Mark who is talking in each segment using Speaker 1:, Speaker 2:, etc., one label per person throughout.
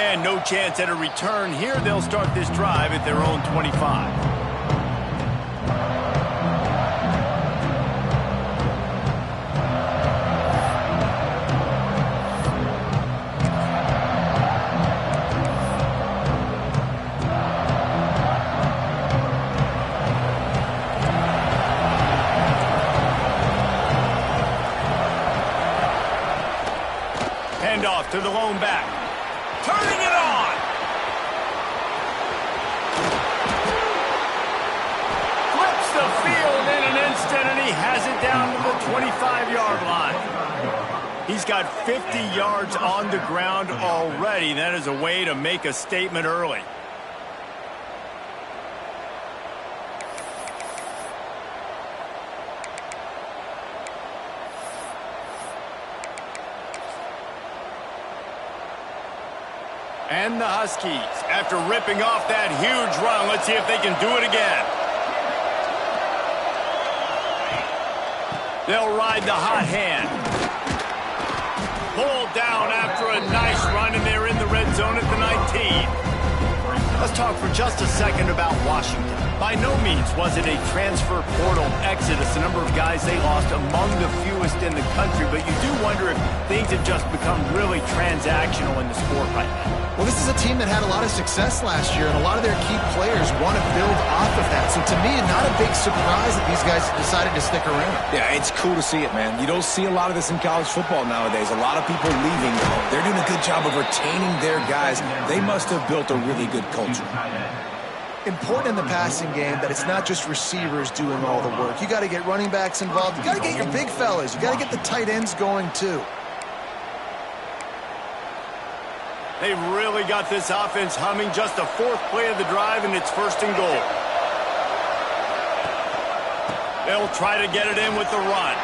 Speaker 1: And no chance at a return here. They'll start this drive at their own 25. Off to the lone back. Turning it on. Flips the field in an instant, and he has it down to the 25-yard line. He's got 50 yards on the ground already. That is a way to make a statement early. And the Huskies, after ripping off that huge run, let's see if they can do it again. They'll ride the hot hand. Pulled down after a nice run, and they're in the red zone at the 19. Let's talk for just a second about Washington. By no means was it a transfer portal exodus, the number of guys they lost among the fewest in the country, but you do wonder if things have just become really transactional in the sport right now.
Speaker 2: Well, this is a team that had a lot of success last year, and a lot of their key players want to build off of that. So to me, not a big surprise that these guys decided to stick around.
Speaker 3: Yeah, it's cool to see it, man. You don't see a lot of this in college football nowadays. A lot of people leaving. They're doing a good job of retaining their guys. They must have built a really good culture.
Speaker 2: Important in the passing game that it's not just receivers doing all the work. You got to get running backs involved. You got to get your big fellas. You got to get the tight ends going too.
Speaker 1: They've really got this offense humming. Just the fourth play of the drive, and it's first and goal. They'll try to get it in with the run.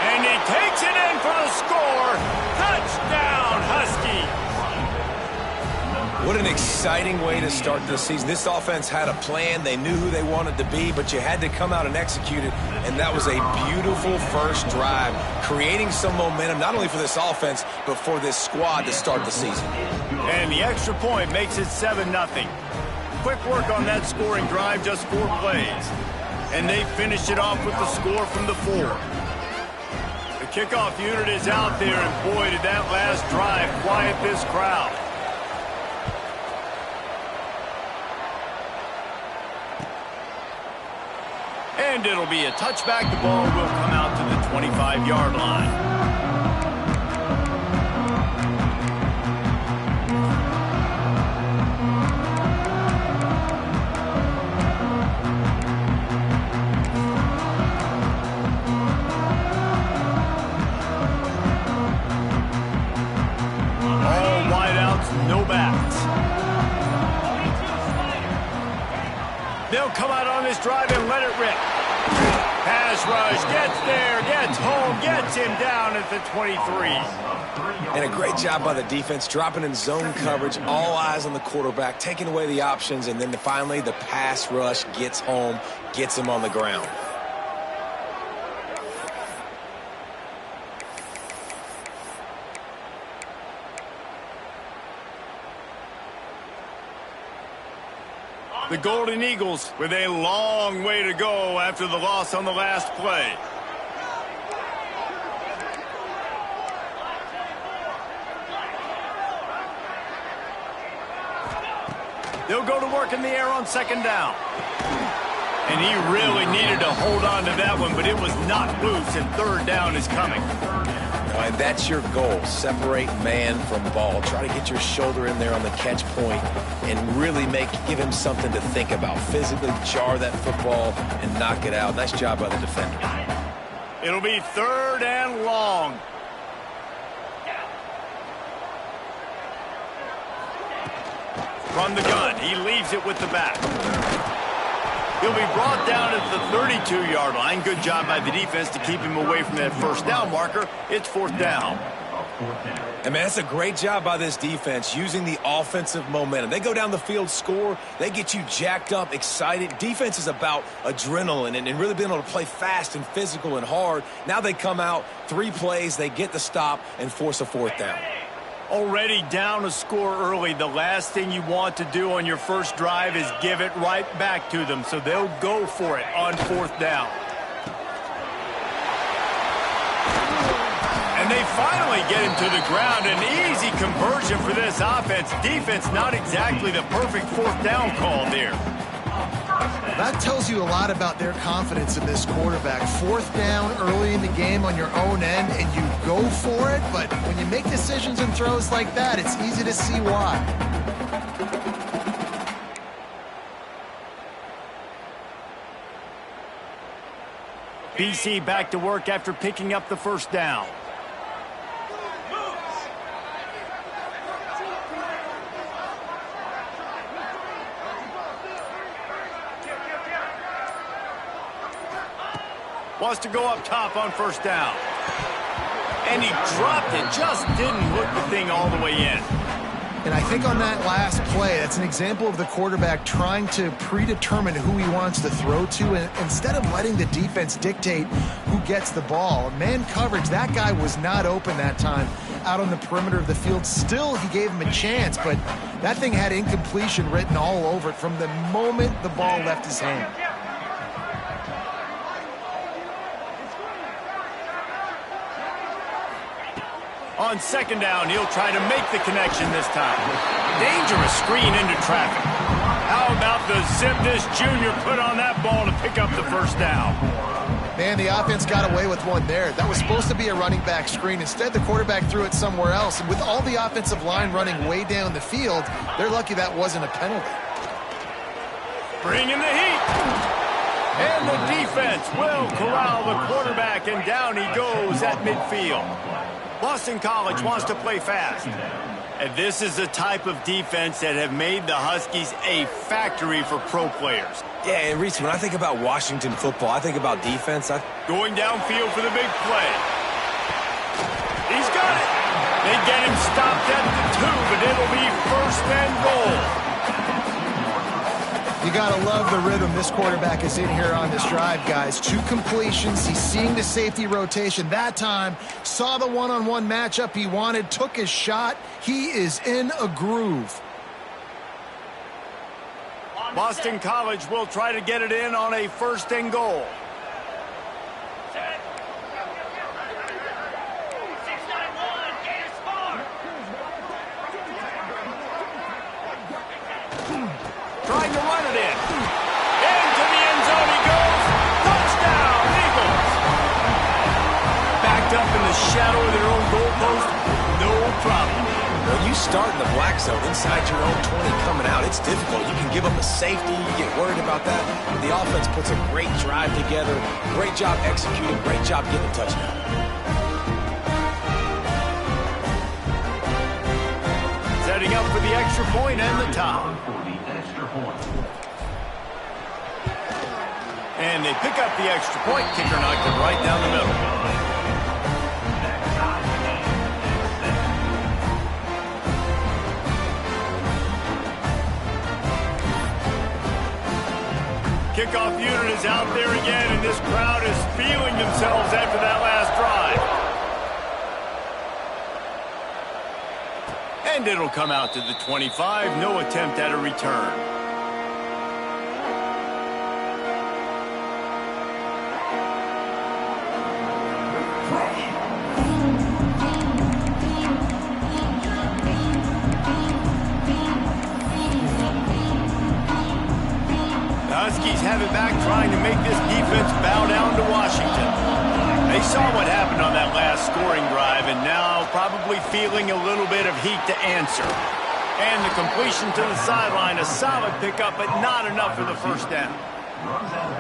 Speaker 1: And he takes it in for the score. Touchdown, Husky.
Speaker 3: What an exciting way to start the season. This offense had a plan. They knew who they wanted to be, but you had to come out and execute it, and that was a beautiful first drive, creating some momentum, not only for this offense, but for this squad to start the season.
Speaker 1: And the extra point makes it 7-0. Quick work on that scoring drive, just 4 plays. And they finish it off with the score from the 4. The kickoff unit is out there, and boy, did that last drive quiet this crowd. And it'll be a touchback. The ball will come out to the 25-yard line. All wideouts, no backs. They'll come out on this drive and let it rip. Pass rush, gets there, gets home, gets him down at the 23.
Speaker 3: And a great job by the defense, dropping in zone coverage, all eyes on the quarterback, taking away the options, and then finally the pass rush gets home, gets him on the ground.
Speaker 1: The Golden Eagles with a long way to go after the loss on the last play. They'll go to work in the air on second down. And he really needed to hold on to that one, but it was not loose, and third down is coming.
Speaker 3: And that's your goal. Separate man from ball. Try to get your shoulder in there on the catch point and really give him something to think about. Physically jar that football and knock it out. Nice job by the defender.
Speaker 1: It'll be third and long. From the gun, he leaves it with the back. He'll be brought down at the 32-yard line. Good job by the defense to keep him away from that first down marker. It's fourth down.
Speaker 3: And, man, that's a great job by this defense using the offensive momentum. They go down the field, score. They get you jacked up, excited. Defense is about adrenaline and really being able to play fast and physical and hard. Now they come out, 3 plays, they get the stop and force a fourth down.
Speaker 1: Already down a score early, the last thing you want to do on your first drive is give it right back to them, so they'll go for it on 4th down. And they finally get him to the ground. An easy conversion for this offense. Defense, not exactly the perfect 4th down call there.
Speaker 2: That tells you a lot about their confidence in this quarterback. 4th down early in the game on your own end, and you go for it, but when you make decisions and throws like that, it's easy to see why.
Speaker 1: BC back to work after picking up the 1st down. Wants to go up top on 1st down. And he dropped it. Just didn't hook the thing all the way in.
Speaker 2: And I think on that last play, that's an example of the quarterback trying to predetermine who he wants to throw to, and instead of letting the defense dictate who gets the ball. Man coverage, that guy was not open that time out on the perimeter of the field. Still, he gave him a chance, but that thing had incompletion written all over it from the moment the ball left his hand.
Speaker 1: On 2nd down, he'll try to make the connection this time. Dangerous screen into traffic. How about the Zimdis Jr. put on that ball to pick up the 1st down?
Speaker 2: Man, the offense got away with one there. That was supposed to be a running back screen. Instead, the quarterback threw it somewhere else. And with all the offensive line running way down the field, they're lucky that wasn't a penalty.
Speaker 1: Bringing the heat. And the defense will corral the quarterback, and down he goes at midfield. Boston College wants to play fast. And this is the type of defense that have made the Huskies a factory for pro players.
Speaker 3: Yeah, and Reese, when I think about Washington football, I think about defense.
Speaker 1: Going downfield for the big play. He's got it. They get him stopped at the 2, but it'll be 1st and goal.
Speaker 2: You got to love the rhythm this quarterback is in here on this drive, guys. 2 completions. He's seeing the safety rotation. That time, saw the one-on-one matchup he wanted, took his shot. He is in a groove.
Speaker 1: Boston College will try to get it in on a 1st and goal. Trying to run it in. Into the end zone he goes. Touchdown, Eagles. Backed up in the shadow of their own goalpost. No problem.
Speaker 3: When you start in the black zone inside your own 20 coming out, it's difficult. You can give up a safety. You get worried about that. But the offense puts a great drive together. Great job executing. Great job getting a touchdown.
Speaker 1: Setting up for the extra point and the top. And they pick up the extra point. Kicker knocked it right down the middle. Kickoff unit is out there again, and this crowd is feeling themselves after that last drive. And it'll come out to the 25. No attempt at a return. Huskies have it back, trying to make this defense bow down to Washington. They saw what happened on that last scoring drive, and now probably feeling a little bit of heat to answer. And the completion to the sideline, a solid pickup, but not enough for the 1st down.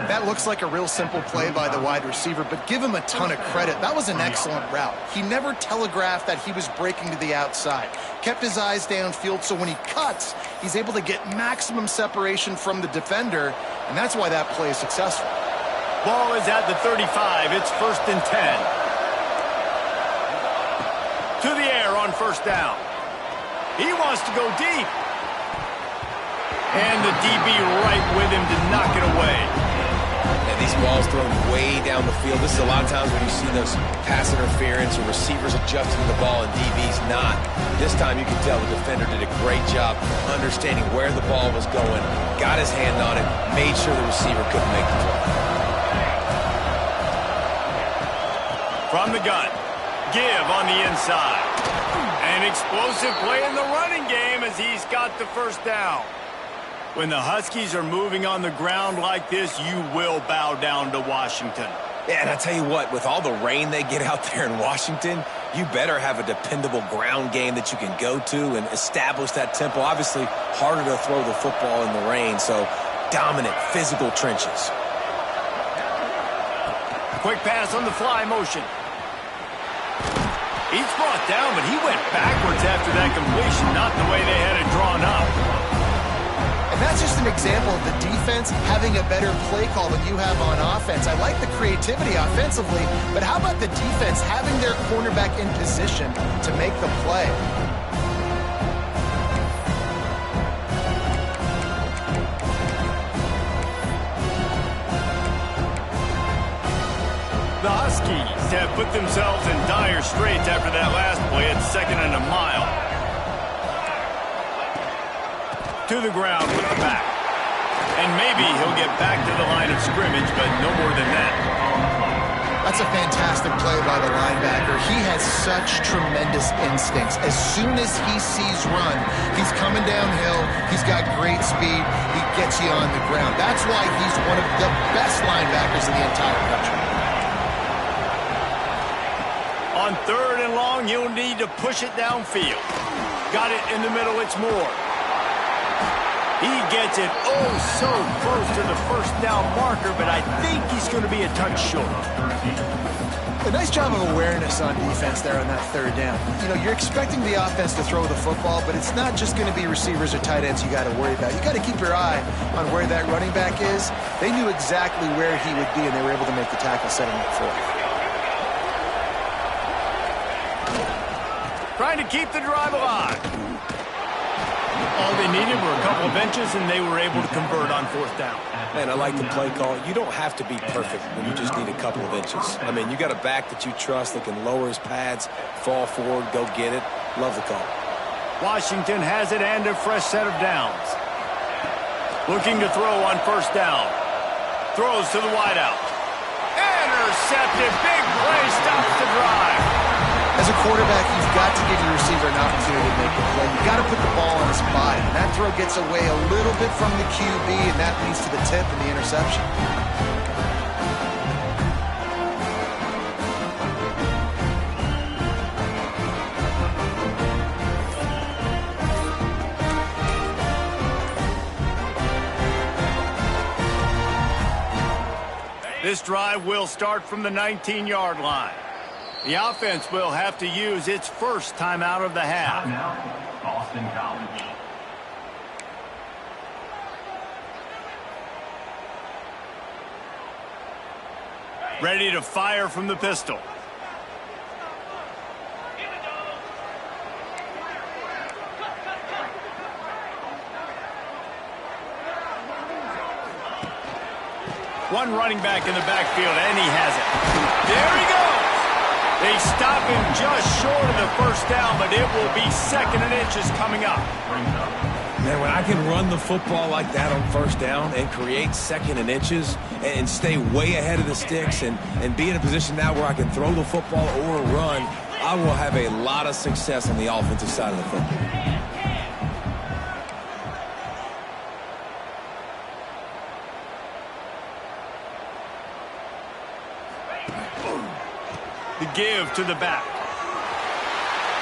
Speaker 2: That looks like a real simple play by the wide receiver, but give him a ton of credit. That was an excellent route. He never telegraphed that he was breaking to the outside. Kept his eyes downfield, so when he cuts, he's able to get maximum separation from the defender, and that's why that play is successful.
Speaker 1: Ball is at the 35. It's 1st and 10. To the air on 1st down. He wants to go deep. And the DB right with him to knock it away.
Speaker 3: And these balls thrown way down the field. This is a lot of times when you see those pass interference or receivers adjusting the ball and DBs not. This time you can tell the defender did a great job understanding where the ball was going, got his hand on it, made sure the receiver couldn't make the throw.
Speaker 1: From the gun, Give on the inside. An explosive play in the running game as he's got the first down. When the Huskies are moving on the ground like this, you will bow down to Washington.
Speaker 3: Yeah, and I tell you what, with all the rain they get out there in Washington, you better have a dependable ground game that you can go to and establish that tempo. Obviously, harder to throw the football in the rain, so dominant, physical trenches.
Speaker 1: Quick pass on the fly motion. He's brought down, but he went backwards after that completion, not the way they had it drawn up.
Speaker 2: And that's just an example of the defense having a better play call than you have on offense. I like the creativity offensively, but how about the defense having their cornerback in position to make the play?
Speaker 1: The Huskies have put themselves in dire straits after that last play at 2nd and a mile. To the ground with the back. And maybe he'll get back to the line of scrimmage, but no more than that.
Speaker 2: That's a fantastic play by the linebacker. He has such tremendous instincts. As soon as he sees run, he's coming downhill. He's got great speed. He gets you on the ground. That's why he's one of the best linebackers in the entire country.
Speaker 1: On 3rd and long, you'll need to push it downfield. Got it in the middle, it's Moore. He gets it so close to the first down marker, but I think he's going to be a touch short.
Speaker 2: A nice job of awareness on defense there on that 3rd down. You know, you're expecting the offense to throw the football, but it's not just going to be receivers or tight ends you got to worry about. You got to keep your eye on where that running back is. They knew exactly where he would be, and they were able to make the tackle, setting up for him.
Speaker 1: Trying to keep the drive alive. All they needed were a couple of inches, and they were able to convert on 4th down.
Speaker 3: Man, I like the play call. You don't have to be perfect when you just need a couple of inches. I mean, you got a back that you trust that can lower his pads, fall forward, go get it. Love the call.
Speaker 1: Washington has it and a fresh set of downs. Looking to throw on 1st down. Throws to the wideout. Intercepted. Big play stops the drive.
Speaker 2: As a quarterback, you've got to give your receiver an opportunity to make the play. You've got to put the ball on his body. And that throw gets away a little bit from the QB, and that leads to the tip and the interception.
Speaker 1: This drive will start from the 19-yard line. The offense will have to use its first timeout of the half.
Speaker 4: Timeout, Boston College.
Speaker 1: Ready to fire from the pistol. One running back in the backfield, and he has it. There he goes. They stop him just short of the first down, but it will be 2nd and inches coming up.
Speaker 3: Man, when I can run the football like that on 1st down and create 2nd and inches and stay way ahead of the sticks and be in a position now where I can throw the football or run, I will have a lot of success on the offensive side of the football.
Speaker 1: The give to the back.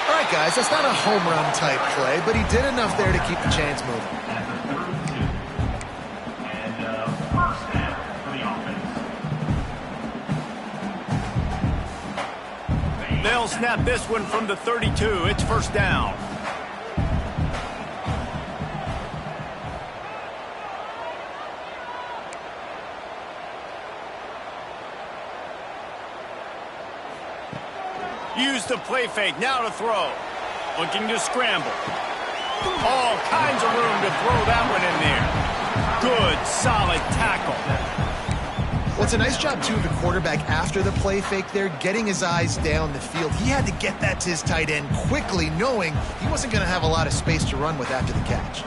Speaker 2: All right, guys, that's not a home run type play, but he did enough there to keep the chains moving.
Speaker 4: First down for the offense.
Speaker 1: They'll snap this one from the 32. It's 1st down. Use the play fake, now to throw. Looking to scramble. All kinds of room to throw that one in there. Good, solid tackle.
Speaker 2: Well, it's a nice job, too, of the quarterback after the play fake there, getting his eyes down the field. He had to get that to his tight end quickly, knowing he wasn't going to have a lot of space to run with after the catch.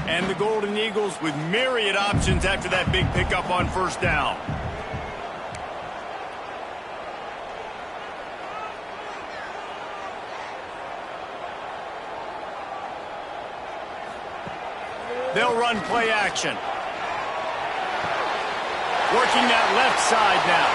Speaker 1: And the Golden Eagles with myriad options after that big pickup on first down. They'll run play action. Working that left side now.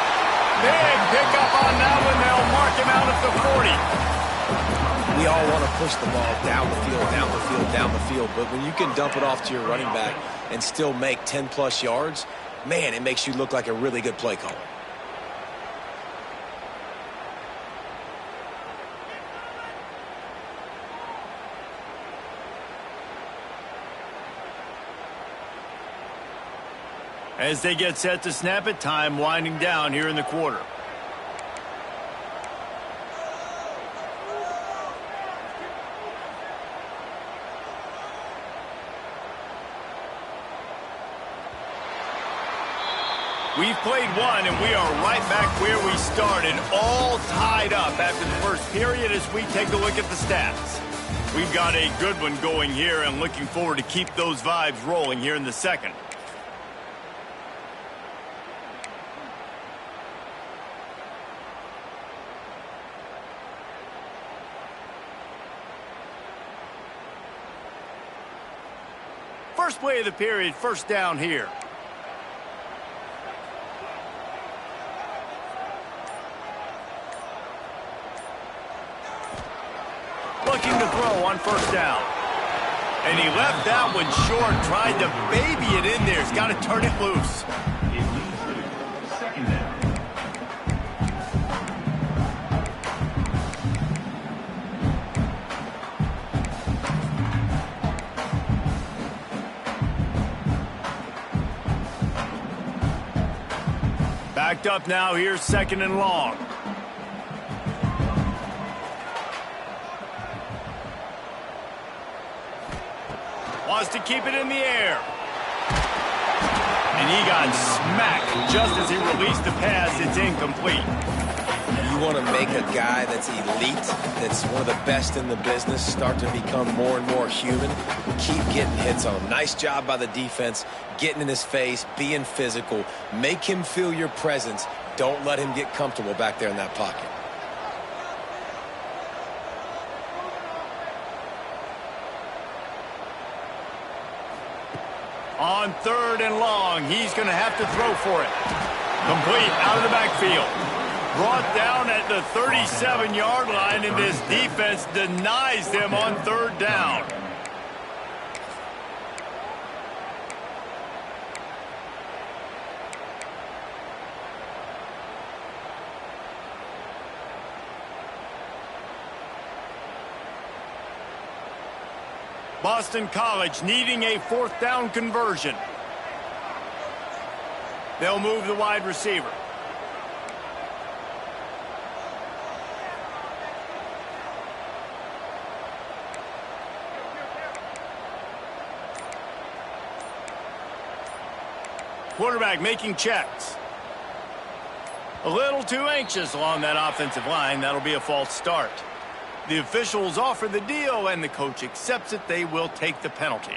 Speaker 1: Big pickup on that one. They'll mark him out at the 40.
Speaker 3: We all want to push the ball down the field, down the field, down the field. But when you can dump it off to your running back and still make 10-plus yards, man, it makes you look like a really good play caller.
Speaker 1: As they get set to snap it, time winding down here in the quarter. We've played one, and we are right back where we started, all tied up after the first period as we take a look at the stats. We've got a good one going here and looking forward to keep those vibes rolling here in the second. First play of the period, first down here. Looking to throw on first down. And he left that one short, tried to baby it in there. He's got to turn it loose.
Speaker 4: It leads to second down.
Speaker 1: Backed up now, here's second and long. Wants to keep it in the air. And he got smacked just as he released the pass. It's incomplete.
Speaker 3: You want to make a guy that's elite, that's one of the best in the business, start to become more and more human. Keep getting hits on him. Nice job by the defense, getting in his face, being physical. Make him feel your presence. Don't let him get comfortable back there in that pocket.
Speaker 1: On third and long, he's going to have to throw for it. Complete out of the backfield. Brought down at the 37-yard line, and this defense denies them on third down. Boston College needing a fourth down conversion. They'll move the wide receiver. Quarterback making checks. A little too anxious along that offensive line. That'll be a false start. The officials offer the deal, and the coach accepts it. They will take the penalty.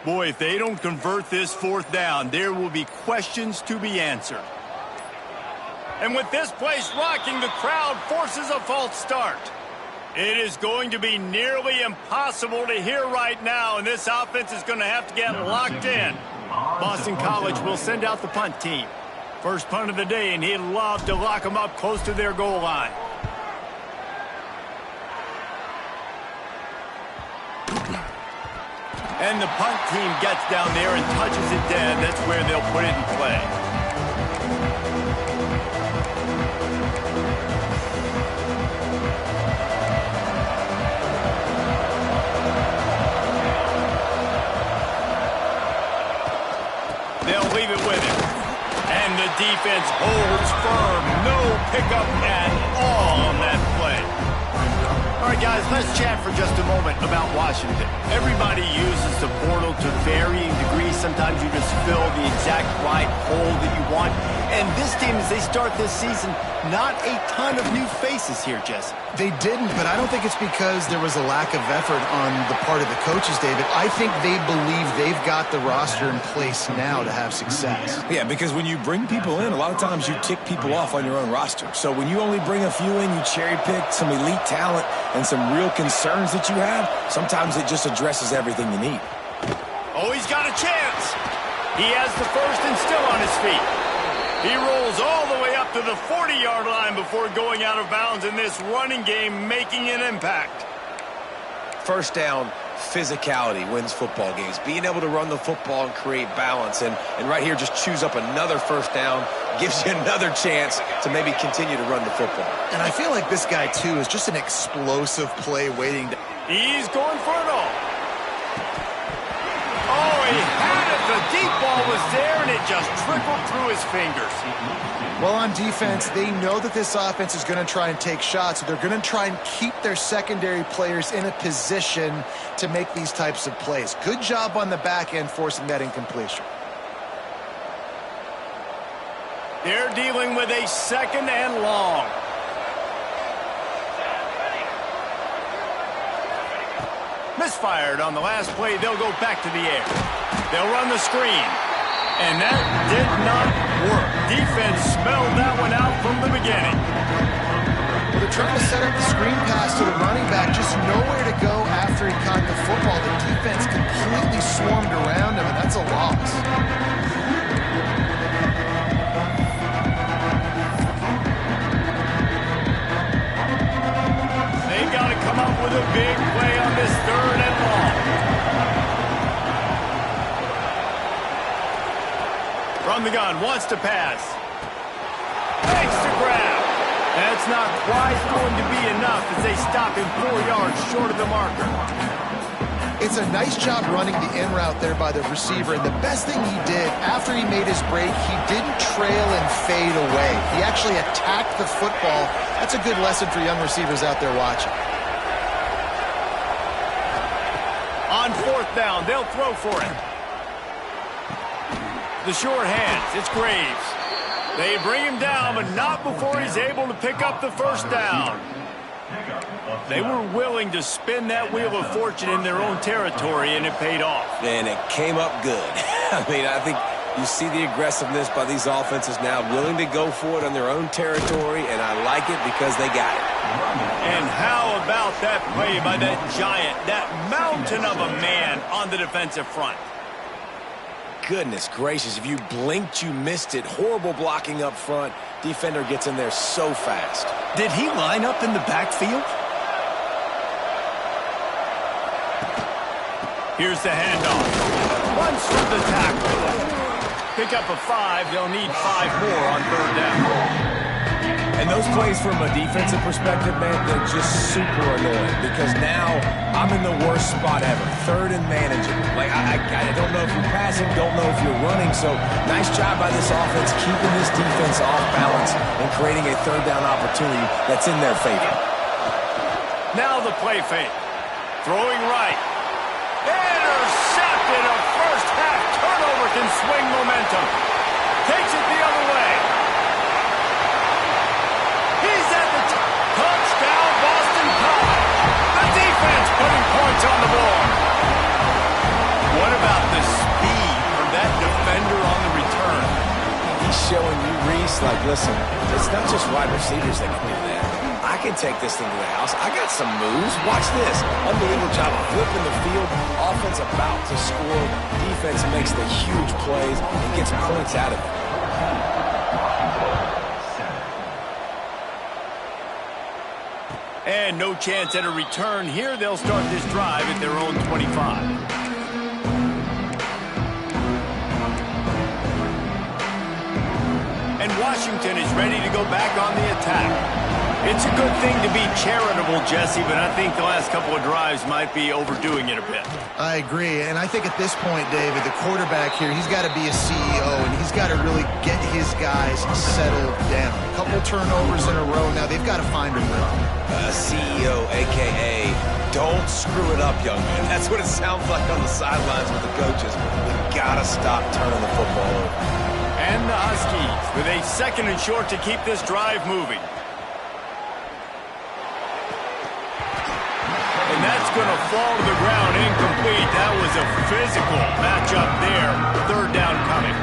Speaker 1: Boy, if they don't convert this fourth down, there will be questions to be answered. And with this place rocking, the crowd forces a false start. It is going to be nearly impossible to hear right now, and this offense is going to have to get locked in. Boston College will send out the punt team. First punt of the day, and he'd love to lock them up close to their goal line. And the punt team gets down there and touches it dead. That's where they'll put it in play. They'll leave it with him. And the the defense holds firm. No pickup at all on that play. All right, guys, let's chat for just a moment about Washington. Everybody uses the portal to varying degrees. Sometimes you just fill the exact right hole that you want. And this team, as they start this season, not a ton of new faces here, Jesse.
Speaker 2: They didn't, but I don't think it's because there was a lack of effort on the part of the coaches, David. I think they believe they've got the roster in place now to have success.
Speaker 3: Yeah, because when you bring people in, a lot of times you tick people off on your own roster. So when you only bring a few in, you cherry pick some elite talent and some real concerns that you have, sometimes it just addresses everything you need.
Speaker 1: Oh, he's got a chance. He has the first and still on his feet. He rolls all the way up to the 40-yard line before going out of bounds in this running game, making an impact.
Speaker 3: First down, physicality wins football games. Being able to run the football and create balance. And right here, just choose up another first down, gives you another chance to maybe continue to run the football.
Speaker 2: And I feel like this guy, too, is just an explosive play waiting to...
Speaker 1: He's going for it all. Oh, he had it. The deep ball was there, and it just trickled through his fingers.
Speaker 2: Well, on defense, they know that this offense is going to try and take shots, so they're going to try and keep their secondary players in a position to make these types of plays. Good job on the back end forcing that incompletion.
Speaker 1: They're dealing with a second and long. Misfired on the last play. They'll go back to the air. They'll run the screen. And that did not work. Defense smelled that one out from the beginning.
Speaker 2: Well, they're trying to set up the screen pass to the running back. Just nowhere to go after he caught the football. The defense completely swarmed around him, and that's a loss.
Speaker 1: They got to come up with a big play on this third and long. From the gun, wants to pass. Makes the grab. That's not quite going to be enough as they stop him 4 yards short of the marker.
Speaker 2: It's a nice job running the in route there by the receiver. And the best thing he did after he made his break, he didn't trail and fade away. He actually attacked the football. That's a good lesson for young receivers out there watching.
Speaker 1: On fourth down, they'll throw for it. The short hands, it's Graves. They bring him down, but not before he's able to pick up the first down. They were willing to spin that wheel of fortune in their own territory, and it paid off.
Speaker 3: And it came up good. I mean, I think you see the aggressiveness by these offenses now, willing to go for it on their own territory, and I like it because they got it.
Speaker 1: And how about that play by that giant, that mountain of a man on the defensive front?
Speaker 3: Goodness gracious, if you blinked, you missed it. Horrible blocking up front. Defender gets in there so fast.
Speaker 1: Did he line up in the backfield? Here's the handoff. Runs through the tackle. Pick up a 5. They'll need 5 more on third down.
Speaker 3: And those plays from a defensive perspective, man, they're just super annoying because now I'm in the worst spot ever. Third and manageable. Like, I don't know if you're passing, don't know if you're running. So nice job by this offense keeping this defense off balance and creating a third down opportunity that's in their favor.
Speaker 1: Now the play fake. Throwing right. Intercepted. A first half turnover can swing momentum. Takes it the other way. He's at the touchdown, Boston College. The defense putting points on the board. What about the speed from that defender on the return?
Speaker 3: He's showing you, Reese, like, listen, it's not just wide receivers that can do that. I can take this thing to the house. I got some moves. Watch this. Unbelievable job of flipping the field. Offense about to score. Defense makes the huge plays and gets points out of it.
Speaker 1: And no chance at a return here. They'll start this drive at their own 25. And Washington is ready to go back on the attack. It's a good thing to be charitable, Jesse, but I think the last couple of drives might be overdoing it a bit.
Speaker 2: I agree, and I think at this point, David, the quarterback here, he's got to be a CEO, and he's got to really get his guys settled down. A couple turnovers in a row now. They've got to find a rhythm.
Speaker 3: CEO, a.k.a. don't screw it up, young man. That's what it sounds like on the sidelines with the coaches. We've got to stop turning the football over.
Speaker 1: And the Huskies with a 2nd and short to keep this drive moving. And that's going to fall to the ground incomplete. That was a physical matchup there. 3rd down coming.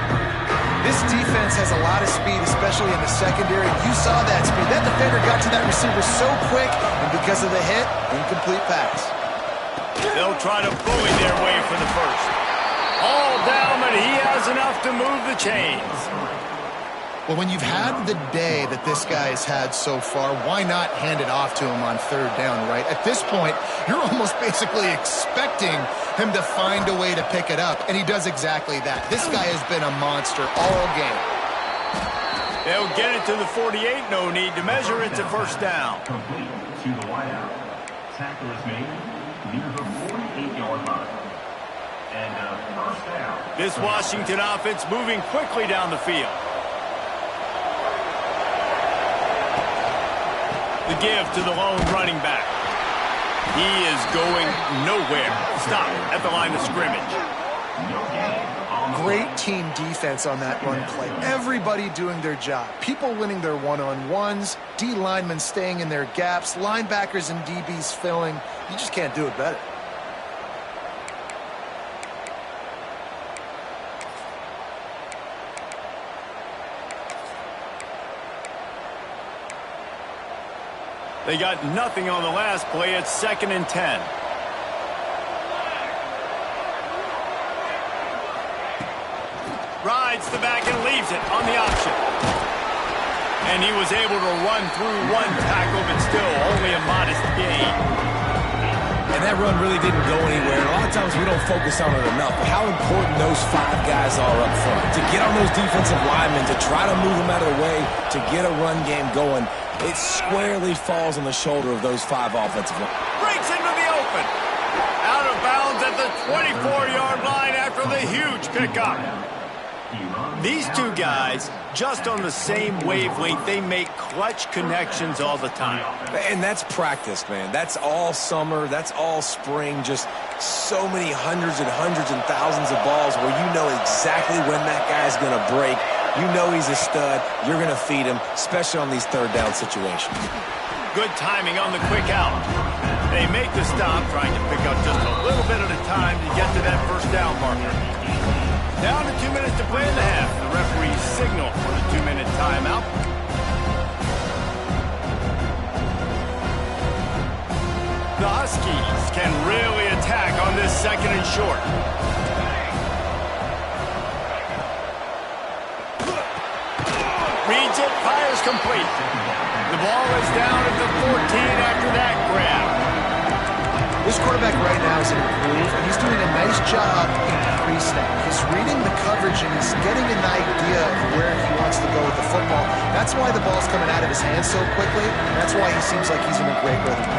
Speaker 2: This defense has a lot of speed, especially in the secondary. You saw that speed. That defender got to that receiver so quick, and because of the hit, incomplete pass.
Speaker 1: They'll try to bully their way for the first. All down, but he has enough to move the chains.
Speaker 2: Well, when you've had the day that this guy has had so far, why not hand it off to him on 3rd down, right? At this point, you're almost basically expecting him to find a way to pick it up, and he does exactly that. This guy has been a monster all game.
Speaker 1: They'll get it to the 48, no need to measure it to 1st down.
Speaker 4: Complete to the wideout. Tackle is made near the 48-yard line. And 1st down.
Speaker 1: This Washington offense moving quickly down the field. The give to the lone running back. He is going nowhere. Stop at the line of scrimmage.
Speaker 2: Great team defense on that run play. Everybody doing their job. People winning their one-on-ones, D linemen staying in their gaps, linebackers and DBs filling. You just can't do it better.
Speaker 1: They got nothing on the last play. It's 2nd and 10. Rides the back and leaves it on the option. And he was able to run through 1 tackle, but still only a modest gain.
Speaker 3: And that run really didn't go anywhere. A lot of times we don't focus on it enough, but how important those 5 guys are up front. To get on those defensive linemen, to try to move them out of the way, to get a run game going, it squarely falls on the shoulder of those 5 offensive linemen.
Speaker 1: Breaks into the open. Out of bounds at the 24-yard line after the huge pickup. These 2 guys, just on the same wavelength, they make clutch connections all the time.
Speaker 3: And that's practice, man. That's all summer. That's all spring. Just so many hundreds and thousands of balls where you know exactly when that guy's going to break. You know he's a stud. You're going to feed him, especially on these 3rd down situations.
Speaker 1: Good timing on the quick out. They make the stop, trying to pick up just a little bit at a time to get to that 1st down marker. Down to 2 minutes to play in the half. The referee signal for the 2-minute timeout. The Huskies can really attack on this 2nd and short. Reads it, fires complete. The ball is down at the 14 after that grab.
Speaker 2: This quarterback right now is in a groove, and he's doing a nice job in pre-snap. He's reading the coverage, and he's getting an idea of where he wants to go with the football. That's why the ball's coming out of his hands so quickly. That's why he seems like he's in a great rhythm.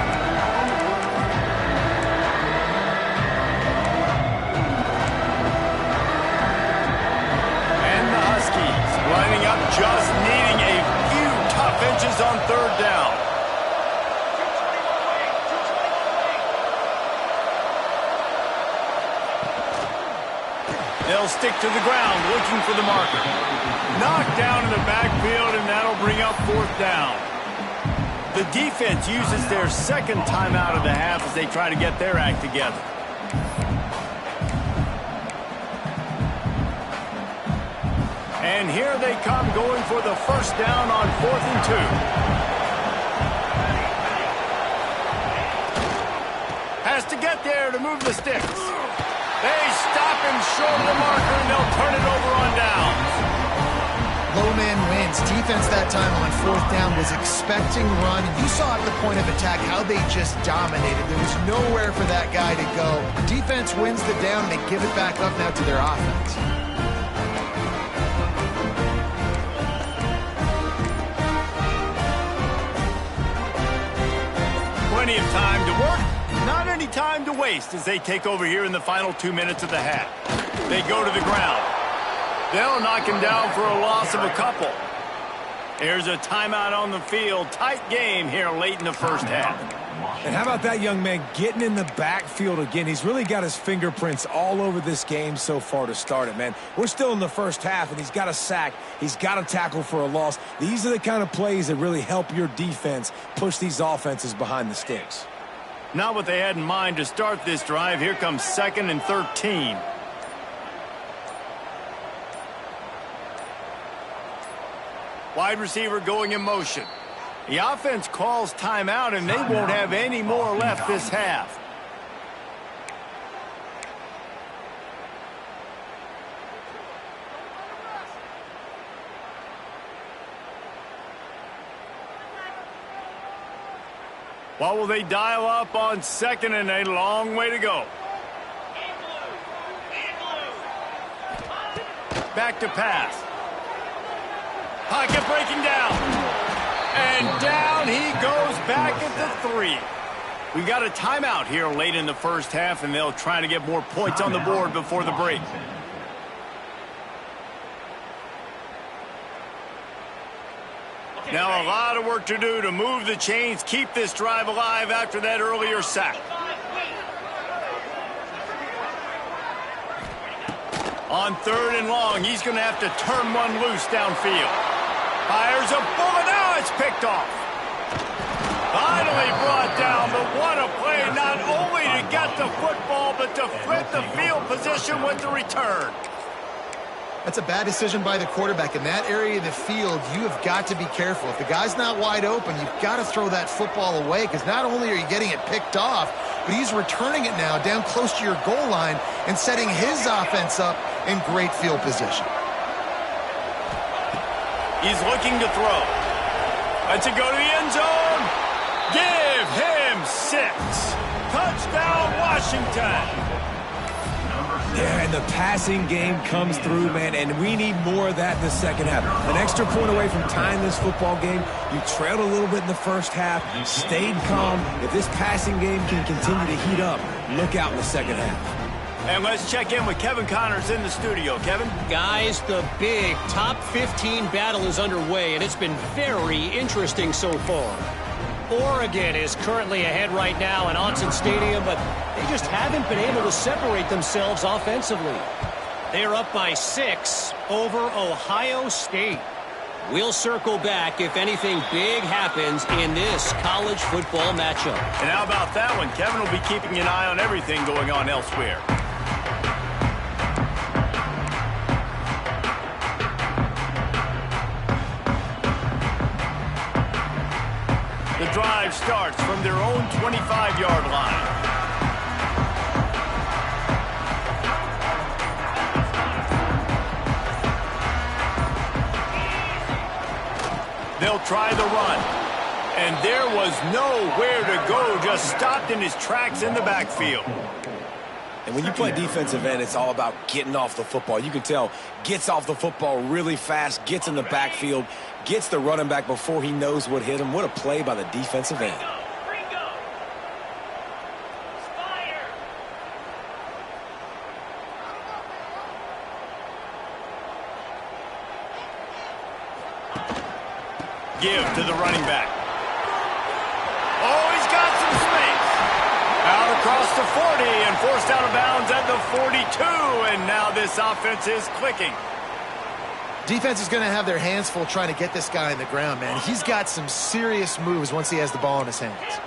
Speaker 1: And the Huskies lining up, just needing a few tough inches on 3rd down. They'll stick to the ground, looking for the marker. Knocked down in the backfield, and that'll bring up 4th down. The defense uses their 2nd timeout of the half as they try to get their act together. And here they come, going for the 1st down on 4th and 2. Has to get there to move the sticks. They stop him short of the marker, and they'll turn it over on downs.
Speaker 2: Low man wins. Defense that time on 4th down was expecting run. You saw at the point of attack how they just dominated. There was nowhere for that guy to go. Defense wins the down. They give it back up now to their offense.
Speaker 1: Plenty of time to work, not any time to waste as they take over here in the final 2 minutes of the half. They go to the ground. They'll knock him down for a loss of a couple. Here's a timeout on the field. Tight game here late in the first half.
Speaker 3: And how about that young man getting in the backfield again? He's really got his fingerprints all over this game so far to start it, man. We're still in the first half, and he's got a sack. He's got a tackle for a loss. These are the kind of plays that really help your defense push these offenses behind the sticks.
Speaker 1: Not what they had in mind to start this drive. Here comes 2nd and 13. Wide receiver going in motion. The offense calls timeout, and they won't have any more left this half. What will they dial up on 2nd and a long way to go? Back to pass. Pocket breaking down. And down he goes back at the 3. We got a timeout here late in the first half, and they'll try to get more points on the board before the break. Now a lot of work to do to move the chains, keep this drive alive after that earlier sack. On 3rd and long, he's going to have to turn one loose downfield. Fires a bullet. Now it's picked off. Finally brought down, but what a play, not only to get the football, but to flip the field position with the return.
Speaker 2: That's a bad decision by the quarterback. In that area of the field, you have got to be careful. If the guy's not wide open, you've got to throw that football away, because not only are you getting it picked off, but he's returning it now down close to your goal line and setting his offense up in great field position.
Speaker 1: He's looking to throw. Lets it go to the end zone. Give him 6. Touchdown, Washington.
Speaker 3: Yeah, and the passing game comes through, man, and we need more of that in the second half. An extra point away from tying this football game. You trailed a little bit in the first half, stayed calm. If this passing game can continue to heat up, look out in the second half.
Speaker 1: And let's check in with Kevin Connors in the studio. Kevin?
Speaker 5: Guys, the big top 15 battle is underway, and it's been very interesting so far. Oregon is currently ahead right now in Autzen Stadium, but they just haven't been able to separate themselves offensively. They're up by 6 over Ohio State. We'll circle back if anything big happens in this college football matchup.
Speaker 1: And how about that one? Kevin will be keeping an eye on everything going on elsewhere. The drive starts from their own 25-yard line. They'll try the run. And there was nowhere to go, just stopped in his tracks in the backfield.
Speaker 3: And when you play defensive end, it's all about getting off the football. You can tell, gets off the football really fast, gets in the backfield, gets the running back before he knows what hit him. What a play by the defensive end.
Speaker 1: Give to the running back. Oh, he's got some space. Out across the 40 and forced out of bounds at the 42. And now this offense is clicking.
Speaker 2: Defense is going to have their hands full trying to get this guy in the ground, man. He's got some serious moves once he has the ball in his hands.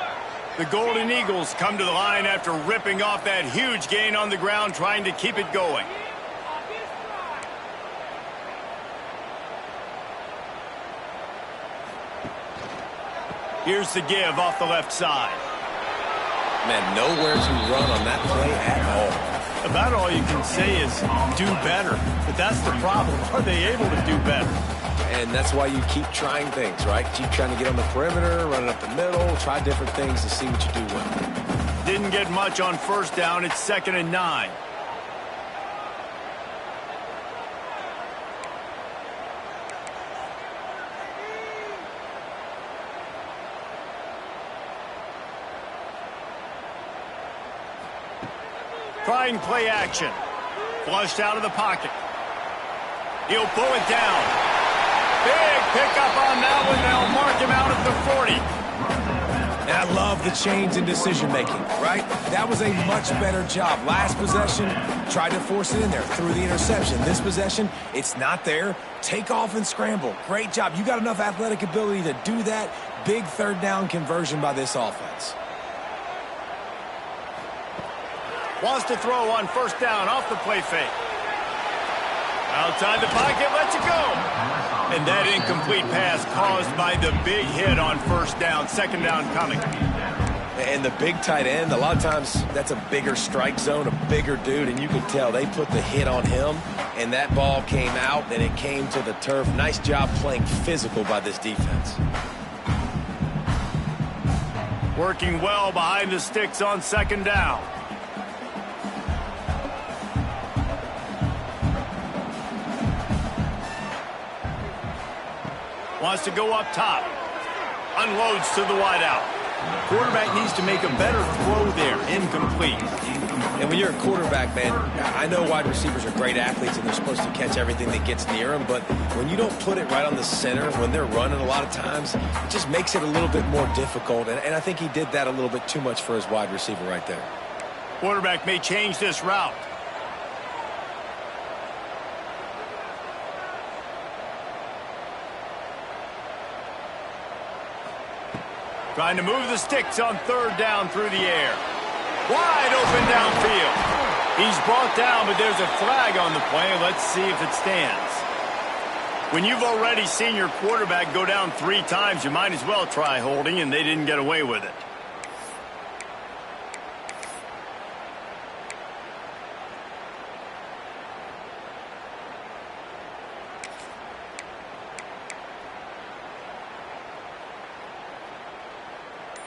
Speaker 1: The Golden Eagles come to the line after ripping off that huge gain on the ground, trying to keep it going. Here's the give off the left side.
Speaker 3: Man, nowhere to run on that play at all.
Speaker 1: About all you can say is do better. But that's the problem. Are they able to do better?
Speaker 3: And that's why you keep trying things, right? Keep trying to get on the perimeter, running up the middle, try different things to see what you do well.
Speaker 1: Didn't get much on first down. It's 2nd and 9. Trying play action. Flushed out of the pocket. He'll pull it down. Big pickup on that one. They'll mark him out at the 40.
Speaker 3: And I love the change in decision-making, right? That was a much better job. Last possession, tried to force it in there, threw the interception. This possession, it's not there. Take off and scramble. Great job. You got enough athletic ability to do that. Big third down conversion by this offense.
Speaker 1: Wants to throw on first down off the play fake. Outside the pocket, lets it go. And that incomplete pass caused by the big hit on first down. Second down coming.
Speaker 3: And the big tight end, a lot of times that's a bigger strike zone, a bigger dude, and you could tell they put the hit on him, and that ball came out, and it came to the turf. Nice job playing physical by this defense.
Speaker 1: Working well behind the sticks on second down. Wants to go up top. Unloads to the wideout. Quarterback needs to make a better throw there. Incomplete.
Speaker 3: And when you're a quarterback, man, I know wide receivers are great athletes and they're supposed to catch everything that gets near them, but when you don't put it right on the center, when they're running a lot of times, it just makes it a little bit more difficult. And I think he did that a little bit too much for his wide receiver right there.
Speaker 1: Quarterback may change this route. Trying to move the sticks on third down through the air. Wide open downfield. He's brought down, but there's a flag on the play. Let's see if it stands. When you've already seen your quarterback go down 3 times, you might as well try holding, and they didn't get away with it.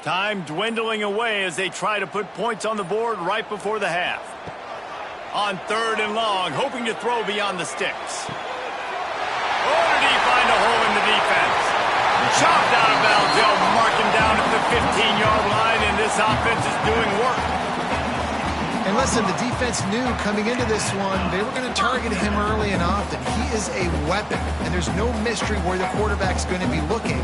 Speaker 1: Time dwindling away as they try to put points on the board right before the half. On third and long, hoping to throw beyond the sticks. Oh, did he find a hole in the defense? Chopped out of bounds. They'll mark him down at the 15-yard line, and this offense is doing work.
Speaker 2: And listen, the defense knew coming into this one, they were going to target him early and often. He is a weapon, and there's no mystery where the quarterback's going to be looking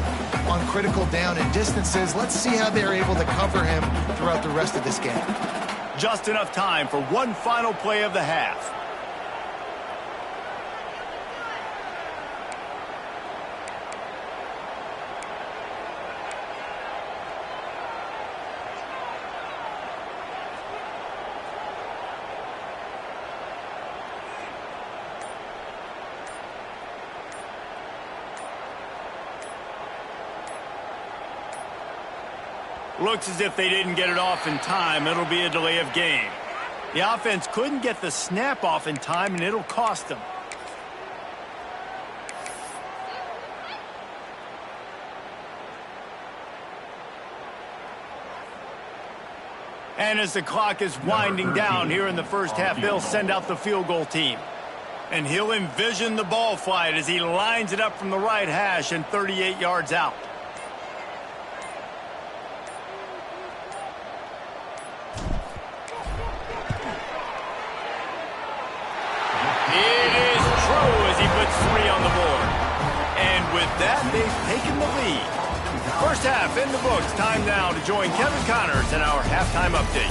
Speaker 2: on critical down and distances. Let's see how they're able to cover him throughout the rest of this game.
Speaker 1: Just enough time for one final play of the half. Looks as if they didn't get it off in time. It'll be a delay of game. The offense couldn't get the snap off in time, and it'll cost them. And as the clock is winding down here in the first half, they'll send out the field goal team. And he'll envision the ball flight as he lines it up from the right hash and 38 yards out. They've taken the lead. First half in the books. Time now to join Kevin Connors in our halftime update.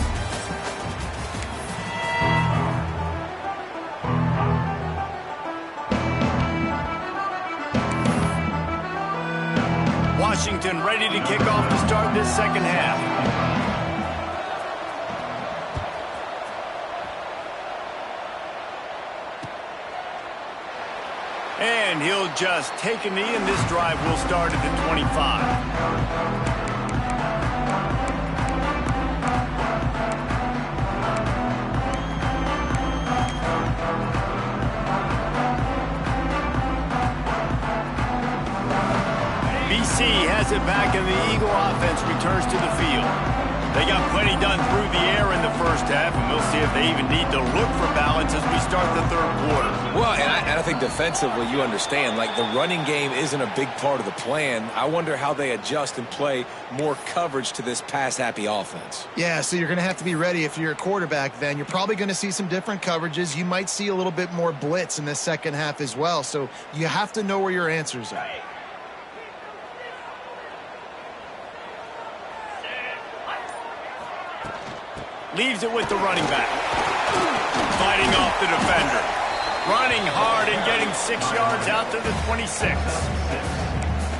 Speaker 1: Washington ready to kick off to start this second half. And he'll just take a knee, and this drive will start at the 25. BC has it back, and the Eagle offense returns to the field. They got plenty done through the air in the first half, and we'll see if they even need to look for balance as we start the third quarter.
Speaker 3: Well, and I think defensively, you understand, like the running game isn't a big part of the plan. I wonder how they adjust and play more coverage to this pass-happy offense.
Speaker 2: Yeah, so you're going to have to be ready if you're a quarterback then. You're probably going to see some different coverages. You might see a little bit more blitz in the second half as well, so you have to know where your answers are.
Speaker 1: Leaves it with the running back. Fighting off the defender. Running hard and getting 6 yards out to the 26.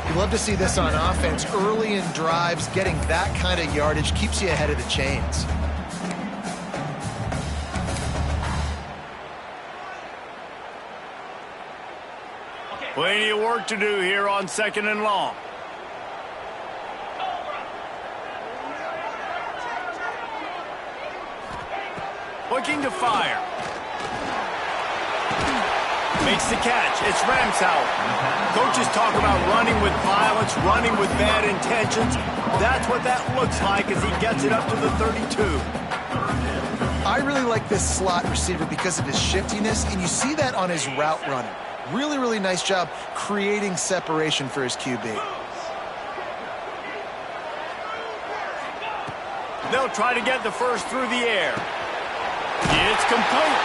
Speaker 2: You love to see this on offense. Early in drives, getting that kind of yardage keeps you ahead of the chains.
Speaker 1: Plenty of work to do here on 2nd and long. Looking to fire. Makes the catch. It's Ramsauer. Coaches talk about running with violence, running with bad intentions. That's what that looks like as he gets it up to the 32.
Speaker 2: I really like this slot receiver because of his shiftiness, and you see that on his route running. Really, really nice job creating separation for his QB.
Speaker 1: They'll try to get the first through the air. It's complete.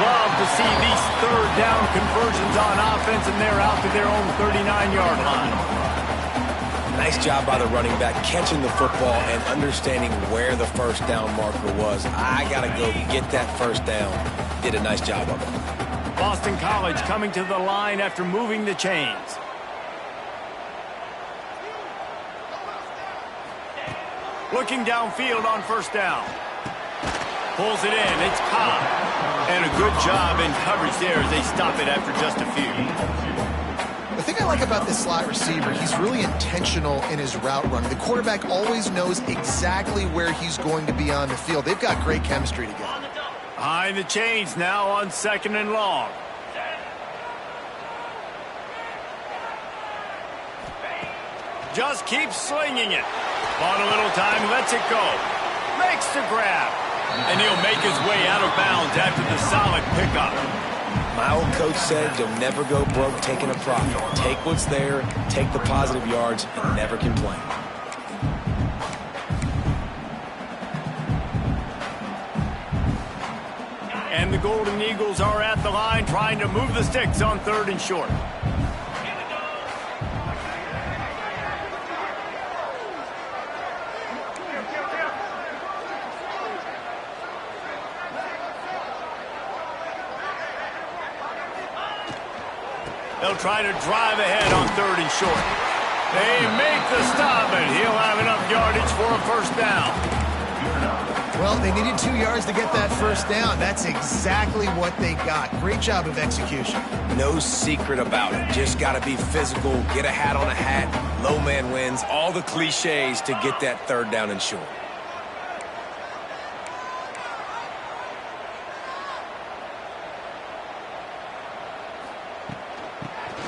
Speaker 1: Love to see these third down conversions on offense, and they're out to their own 39-yard line.
Speaker 3: Nice job by the running back catching the football and understanding where the first down marker was. I got to go get that first down. Did a nice job of it.
Speaker 1: Boston College coming to the line after moving the chains. Looking downfield on first down. Pulls it in. It's Cobb. And a good job in coverage there as they stop it after just a few.
Speaker 2: The thing I like about this slot receiver, he's really intentional in his route run. The quarterback always knows exactly where he's going to be on the field. They've got great chemistry together.
Speaker 1: Behind the chains now on 2nd and long. Just keeps slinging it. Bought a little time, lets it go. Makes the grab. And he'll make his way out of bounds after the solid pickup.
Speaker 3: My old coach said you'll never go broke taking a profit. Take what's there, take the positive yards, and never complain.
Speaker 1: And the Golden Eagles are at the line trying to move the sticks on 3rd and short. They'll try to drive ahead on 3rd and short. They make the stop, and he'll have enough yardage for a first down.
Speaker 2: Well, they needed 2 yards to get that first down. That's exactly what they got. Great job of execution.
Speaker 3: No secret about it. Just got to be physical, get a hat on a hat, low man wins, all the cliches to get that 3rd down and short.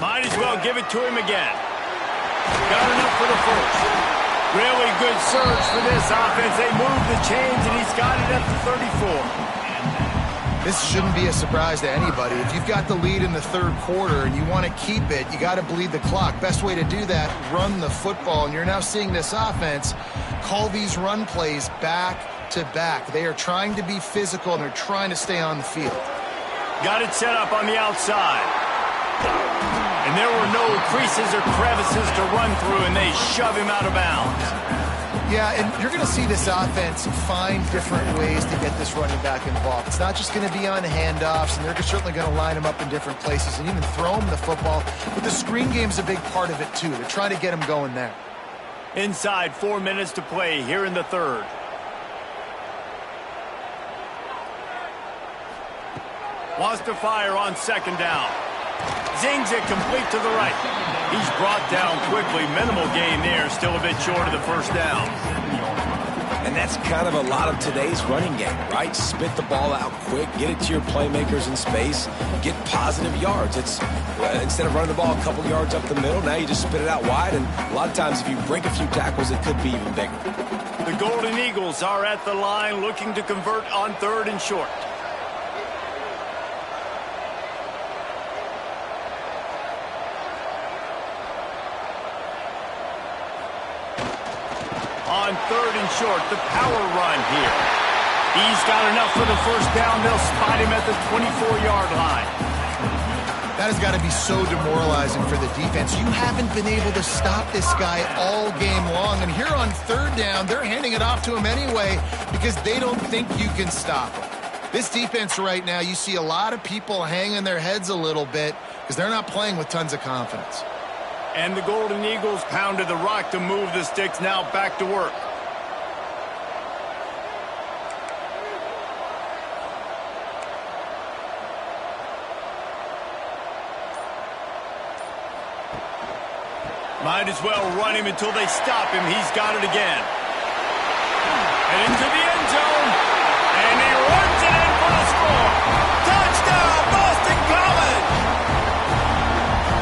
Speaker 1: Might as well give it to him again. Got enough for the first. Really good surge for this offense. They move the chains, and he's got it up to 34.
Speaker 2: This shouldn't be a surprise to anybody. If you've got the lead in the 3rd quarter and you want to keep it, you got to bleed the clock. Best way to do that, run the football. And you're now seeing this offense call these run plays back to back. They are trying to be physical, and they're trying to stay on the field.
Speaker 1: Got it set up on the outside. And there were no creases or crevices to run through, and they shove him out of bounds.
Speaker 2: Yeah, and you're going to see this offense find different ways to get this running back involved. It's not just going to be on handoffs, and they're certainly going to line him up in different places and even throw him the football. But the screen game's a big part of it, too. They're trying to get him going there.
Speaker 1: Inside 4 minutes to play here in the 3rd. Wants to fire on 2nd down. Zings it complete to the right. He's brought down quickly. Minimal gain there. Still a bit short of the first down.
Speaker 3: And that's kind of a lot of today's running game, right? Spit the ball out quick, get it to your playmakers in space, get positive yards. It's instead of running the ball a couple yards up the middle, now you just spit it out wide. And a lot of times if you break a few tackles, it could be even bigger.
Speaker 1: The Golden Eagles are at the line looking to convert on 3rd and short. On 3rd and short, the power run here. He's got enough for the first down. They'll spot him at the 24-yard line.
Speaker 2: That has got to be so demoralizing for the defense. You haven't been able to stop this guy all game long. And here on 3rd down, they're handing it off to him anyway because they don't think you can stop him. This defense right now, you see a lot of people hanging their heads a little bit because they're not playing with tons of confidence.
Speaker 1: And the Golden Eagles pounded the rock to move the sticks, now back to work. Might as well run him until they stop him. He's got it again. And into the end zone. And he runs it in for the score. Touchdown, Boston College!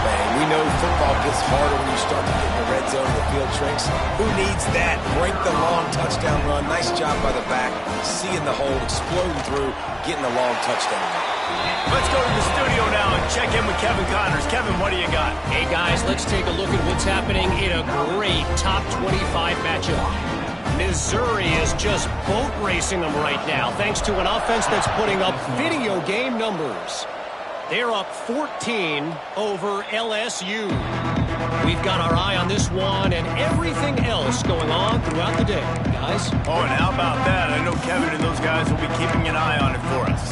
Speaker 3: Man, we know football gets harder when you start to get in the red zone and the field shrinks. Who needs that? Break the long touchdown run. Nice job by the back. Seeing the hole, exploding through, getting the long touchdown run.
Speaker 1: Let's go to the studio now and check in with Kevin Connors. Kevin, what do you got?
Speaker 5: Hey, guys, let's take a look at what's happening in a great top 25 matchup. Missouri is just boat racing them right now, thanks to an offense that's putting up video game numbers. They're up 14 over LSU. We've got our eye on this one and everything else going on throughout the day, guys.
Speaker 1: Oh, and how about that? I know Kevin and those guys will be keeping an eye on it for us.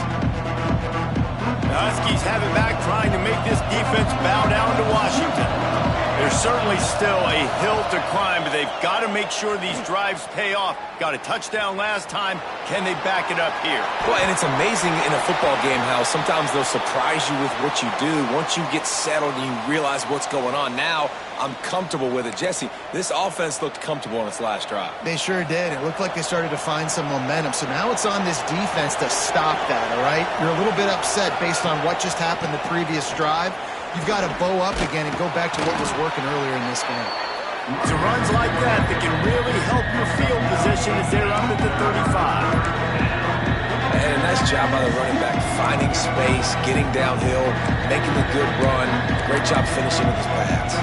Speaker 1: The Huskies have it back, trying to make this defense bow down to Washington. There's certainly still a hill to climb, but they've got to make sure these drives pay off. Got a touchdown last time. Can they back it up here?
Speaker 3: Well, and it's amazing in a football game how sometimes they'll surprise you with what you do. Once you get settled and you realize what's going on, now I'm comfortable with it. Jesse, this offense looked comfortable on its last drive.
Speaker 2: They sure did. It looked like they started to find some momentum. So now it's on this defense to stop that, all right? You're a little bit upset based on what just happened the previous drive. You've got to bow up again and go back to what was working earlier in this game.
Speaker 1: It's runs like that that can really help your field position as they're up at the 35.
Speaker 3: And a nice job by the running back, finding space, getting downhill, making a good run. Great job finishing with his pass.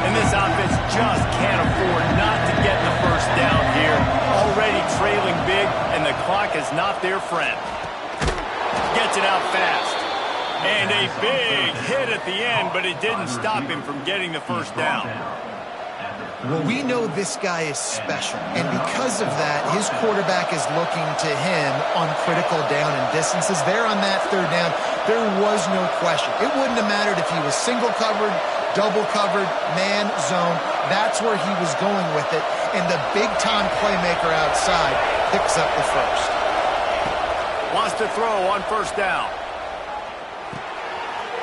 Speaker 1: And this offense just can't afford not to get the first down here. Already trailing big, and the clock is not their friend. Gets it out fast. And a big hit at the end, but it didn't stop him from getting the first down.
Speaker 2: Well, we know this guy is special, and because of that, his quarterback is looking to him on critical down and distances. There on that 3rd down, there was no question. It wouldn't have mattered if he was single covered, double covered, man, zone. That's where he was going with it, and the big-time playmaker outside picks up the first.
Speaker 1: Wants to throw on 1st down.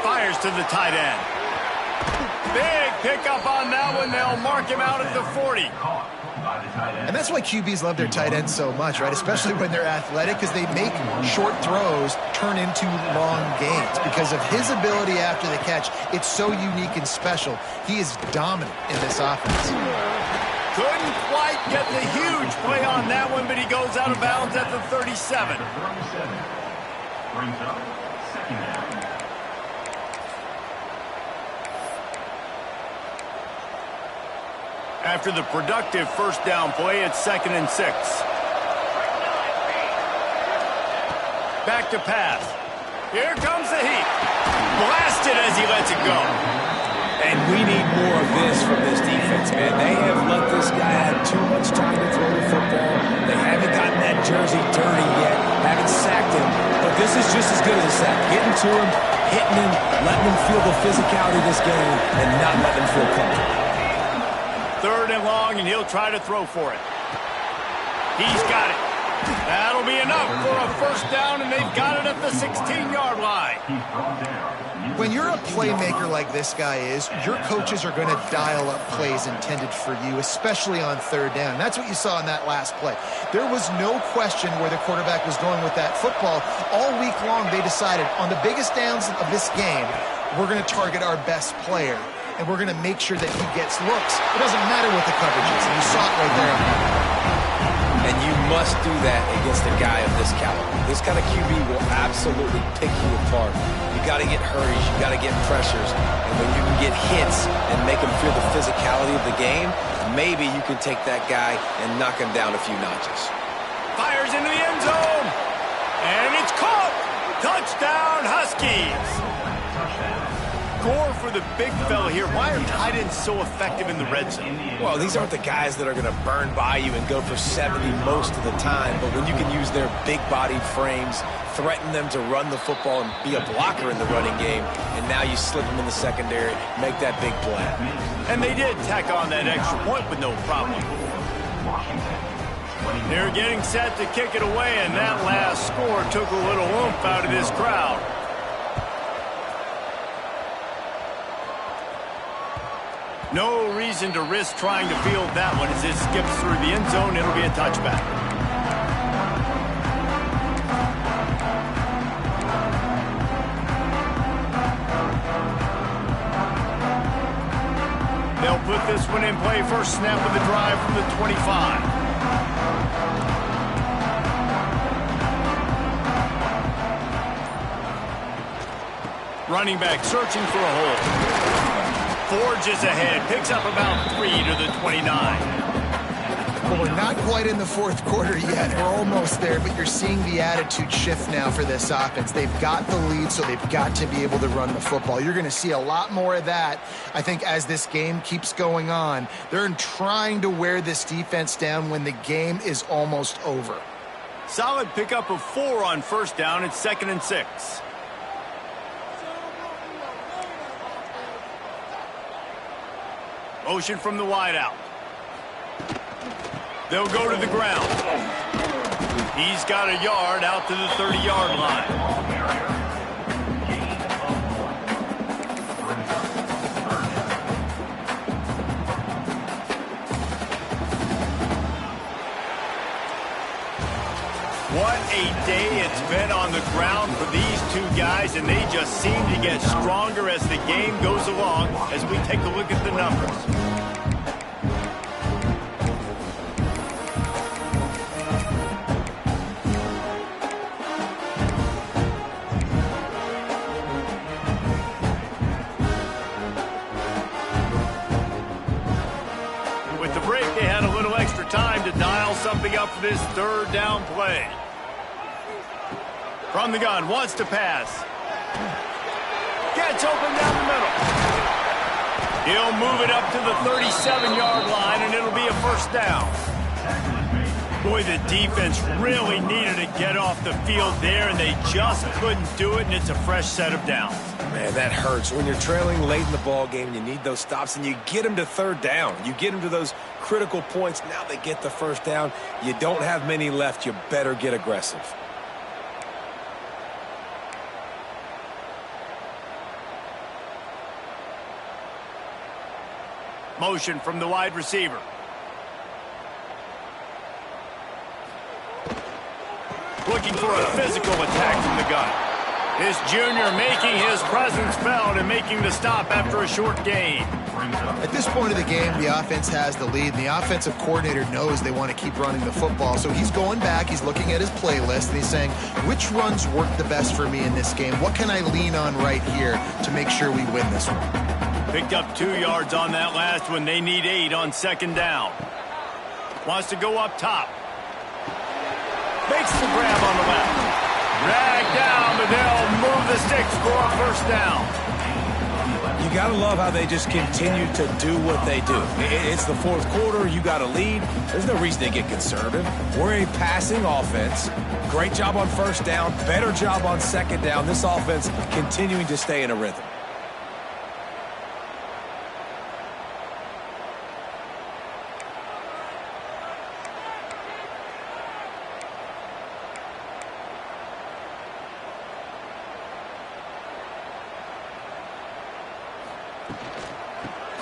Speaker 1: Fires to the tight end. Big pickup on that one. They'll mark him out at the 40.
Speaker 2: And that's why QBs love their tight ends so much, right? Especially when they're athletic, because they make short throws turn into long gains. Because of his ability after the catch, it's so unique and special. He is dominant in this offense.
Speaker 1: Couldn't quite get the huge play on that one, but he goes out of bounds at the 37.
Speaker 4: Brings up 2nd down.
Speaker 1: After the productive 1st down play, it's 2nd and 6. Back to pass. Here comes the heat. Blasted as he lets it go.
Speaker 3: And we need more of this from this defense, man. They have let this guy have too much time to throw the football. They haven't gotten that jersey dirty yet, haven't sacked him. But this is just as good as a sack. Getting to him, hitting him, letting him feel the physicality of this game, and not letting him feel comfortable.
Speaker 1: 3rd and long, and he'll try to throw for it. He's got it. That'll be enough for a 1st down, and they've got it at the 16-yard line.
Speaker 2: When you're a playmaker like this guy is, your coaches are going to dial up plays intended for you, especially on 3rd down. That's what you saw in that last play. There was no question where the quarterback was going with that football. All week long, they decided on the biggest downs of this game, we're going to target our best player. and we're going to make sure that he gets looks. It doesn't matter what the coverage is, and you saw it right there.
Speaker 3: And you must do that against a guy of this caliber. This kind of QB will absolutely pick you apart. You got to get hurries, you got to get pressures, and when you can get hits and make him feel the physicality of the game, maybe you can take that guy and knock him down a few notches.
Speaker 1: Fires into the end zone, and it's caught. Touchdown, Huskies. Score for the big fella here. Why are tight ends so effective in the red zone?
Speaker 3: Well, these aren't the guys that are going to burn by you and go for 70 most of the time, but when you can use their big-bodied frames, threaten them to run the football and be a blocker in the running game, and now you slip them in the secondary, make that big play.
Speaker 1: And they did tack on that extra point with no problem. They're getting set to kick it away, and that last score took a little oomph out of this crowd. No reason to risk trying to field that one as it skips through the end zone. It'll be a touchback. They'll put this one in play. First snap of the drive from the 25. Running back searching for a hole. Forges ahead, picks up about 3 to the 29.
Speaker 2: Well, we're not quite in the fourth quarter yet. We're almost there, but you're seeing the attitude shift now for this offense. They've got the lead, so they've got to be able to run the football. You're going to see a lot more of that, I think, as this game keeps going on. They're trying to wear this defense down when the game is almost over.
Speaker 1: Solid pickup of 4 on first down. It's 2nd and 6. Motion from the wideout. They'll go to the ground. He's got a yard out to the 30-yard line. What a day it's been on the ground for these two guys, and they just seem to get stronger as the game goes along as we take a look at the numbers. With the break, they had a little extra time to dial something up for this third down play. From the gun, wants to pass. Gets open down the middle. He'll move it up to the 37-yard line, and it'll be a first down. Boy, the defense really needed to get off the field there, and they just couldn't do it, and it's a fresh set of downs.
Speaker 3: Man, that hurts. When you're trailing late in the ball game, you need those stops, and you get them to third down. You get them to those critical points. Now they get the first down. You don't have many left. You better get aggressive.
Speaker 1: Motion from the wide receiver. Looking for a physical attack from the gun. This junior making his presence felt and making the stop after a short gain.
Speaker 2: At this point of the game, the offense has the lead, and the offensive coordinator knows they want to keep running the football. So he's going back, he's looking at his playlist, and he's saying, which runs work the best for me in this game? What can I lean on right here to make sure we win this one?
Speaker 1: Picked up 2 yards on that last one. They need 8 on second down. Wants to go up top. Makes the grab on the left. Dragged down, but they'll move the sticks for a first down.
Speaker 3: You got to love how they just continue to do what they do. It's the fourth quarter. You got a lead. There's no reason to get conservative. We're a passing offense. Great job on first down. Better job on second down. This offense continuing to stay in a rhythm.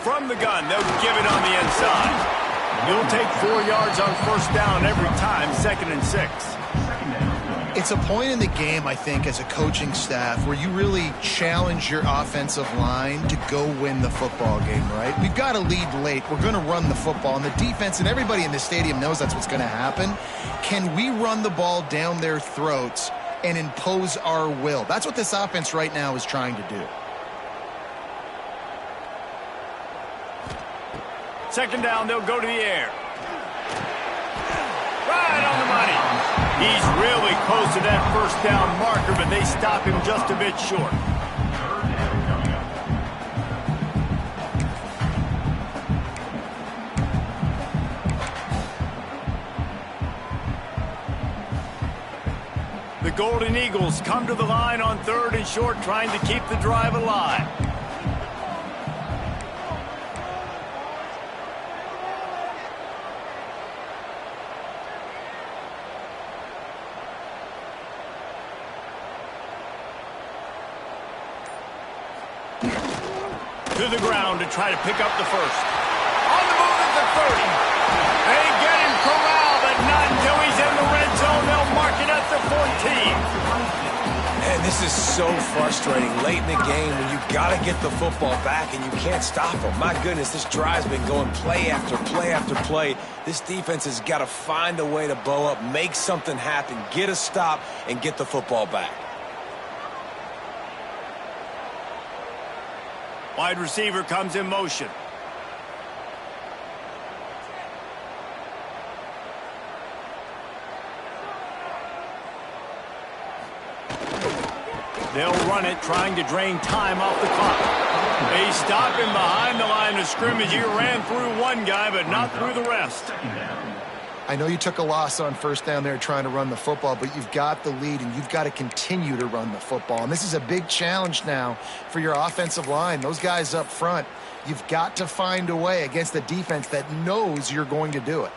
Speaker 1: From the gun, they'll give it on the inside. You'll take 4 yards on first down every time, 2nd and 6.
Speaker 2: It's a point in the game, I think, as a coaching staff where you really challenge your offensive line to go win the football game, right? We've got to lead late. We're going to run the football. And the defense and everybody in the stadium knows that's what's going to happen. Can we run the ball down their throats and impose our will? That's what this offense right now is trying to do.
Speaker 1: Second down, they'll go to the air. Right on the money. He's really close to that first down marker, but they stop him just a bit short. The Golden Eagles come to the line on 3rd and short, trying to keep the drive alive. To the ground to try to pick up the first. On the move at the 30. They get him corralled, but not until he's in the red zone. They'll mark it at the 14.
Speaker 3: And this is so frustrating late in the game when you've got to get the football back and you can't stop them. My goodness, this drive's been going play after play after play. This defense has got to find a way to bow up, make something happen, get a stop, and get the football back.
Speaker 1: Wide receiver comes in motion. They'll run it, trying to drain time off the clock. They stop him behind the line of scrimmage. He ran through one guy, but not through the rest.
Speaker 2: I know you took a loss on first down there trying to run the football, but you've got the lead, and you've got to continue to run the football. And this is a big challenge now for your offensive line. Those guys up front, you've got to find a way against a defense that knows you're going to do it.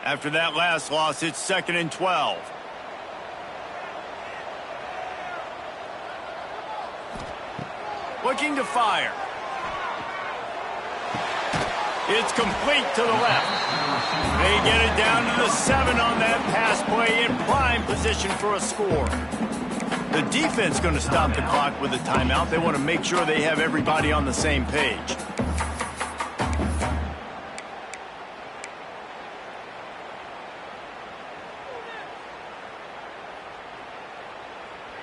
Speaker 1: After that last loss, it's 2nd and 12. Looking to fire. It's complete to the left. They get it down to the 7 on that pass play, in prime position for a score. The defense going to stop the clock with a timeout. They want to make sure they have everybody on the same page.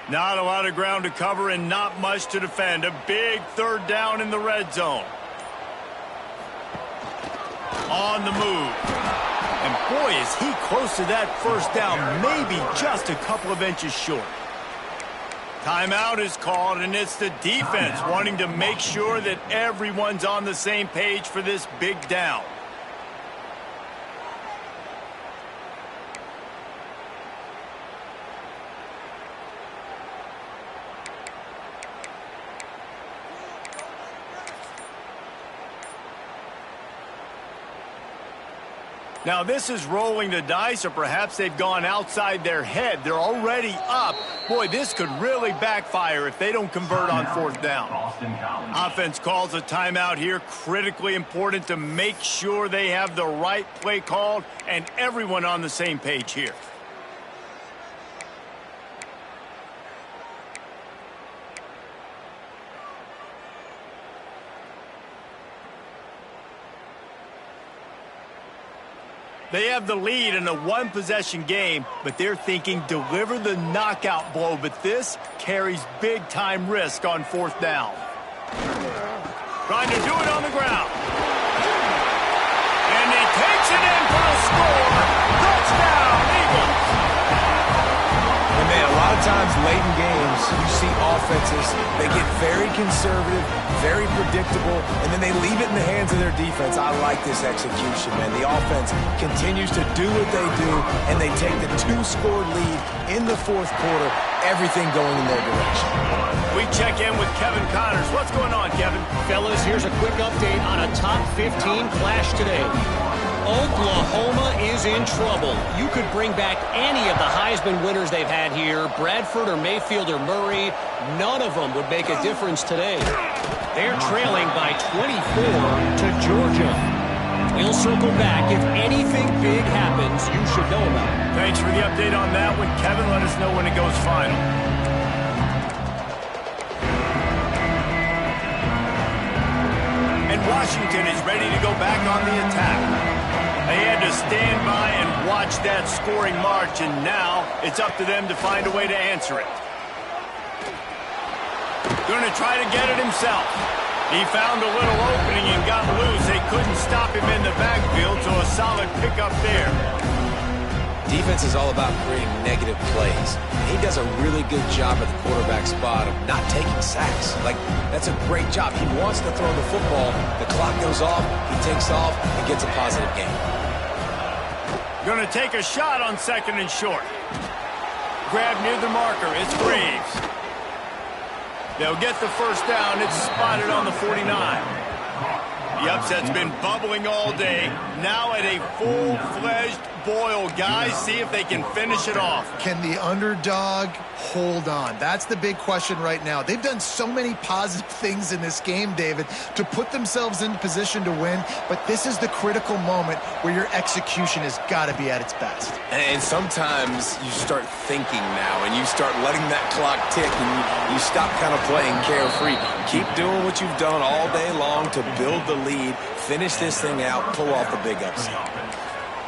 Speaker 1: Not a lot of ground to cover and not much to defend. A big 3rd down in the red zone. On the move. And boy, is he close to that first down, maybe just a couple of inches short. Timeout is called, and it's the defense wanting to make sure that everyone's on the same page for this big down. Now, this is rolling the dice, or perhaps they've gone outside their head. They're already up. Boy, this could really backfire if they don't convert on 4th down. Offense calls a timeout here. Critically important to make sure they have the right play called and everyone on the same page here. They have the lead in a one-possession game, but they're thinking deliver the knockout blow. But this carries big-time risk on 4th down. Trying to do it on the ground. And he takes it in for the score. Touchdown, Eagles.
Speaker 3: And man, a lot of times late in games, you see offenses, they get very conservative, very predictable, and then they leave it in the hands of their defense. I like this execution, man. The offense continues to do what they do, and they take the 2-score lead in the 4th quarter, everything going in their direction.
Speaker 1: We check in with Kevin Connors. What's going on, Kevin?
Speaker 5: Fellas, here's a quick update on a top 15 clash today. Oklahoma is in trouble. You could bring back any of the Heisman winners they've had here, Bradford or Mayfield or Murray. None of them would make a difference today. They're trailing by 24 to Georgia. We'll circle back. If anything big happens, you should know about it.
Speaker 1: Thanks for the update on that one, Kevin. Let us know when it goes final. And Washington is ready to go back on the attack. They had to stand by and watch that scoring march, and now it's up to them to find a way to answer it. Going to try to get it himself. He found a little opening and got loose. They couldn't stop him in the backfield, so a solid pickup there.
Speaker 3: Defense is all about creating negative plays. He does a really good job at the quarterback spot of not taking sacks. That's a great job. He wants to throw the football. The clock goes off. He takes off and gets a positive gain.
Speaker 1: Going to take a shot on 2nd and short. Grab near the marker. It's Graves. They'll get the first down. It's spotted on the 49. The upset's been bubbling all day. Now at a full-fledged boil. Guys, see if they can finish it off.
Speaker 2: Can the underdog hold on? That's the big question right now. They've done so many positive things in this game, David, to put themselves in position to win, but this is the critical moment where your execution has got to be at its best.
Speaker 3: And sometimes you start thinking now, and you start letting that clock tick, and you stop kind of playing carefree. Keep doing what you've done all day long to build the lead, finish this thing out, pull off the big upset.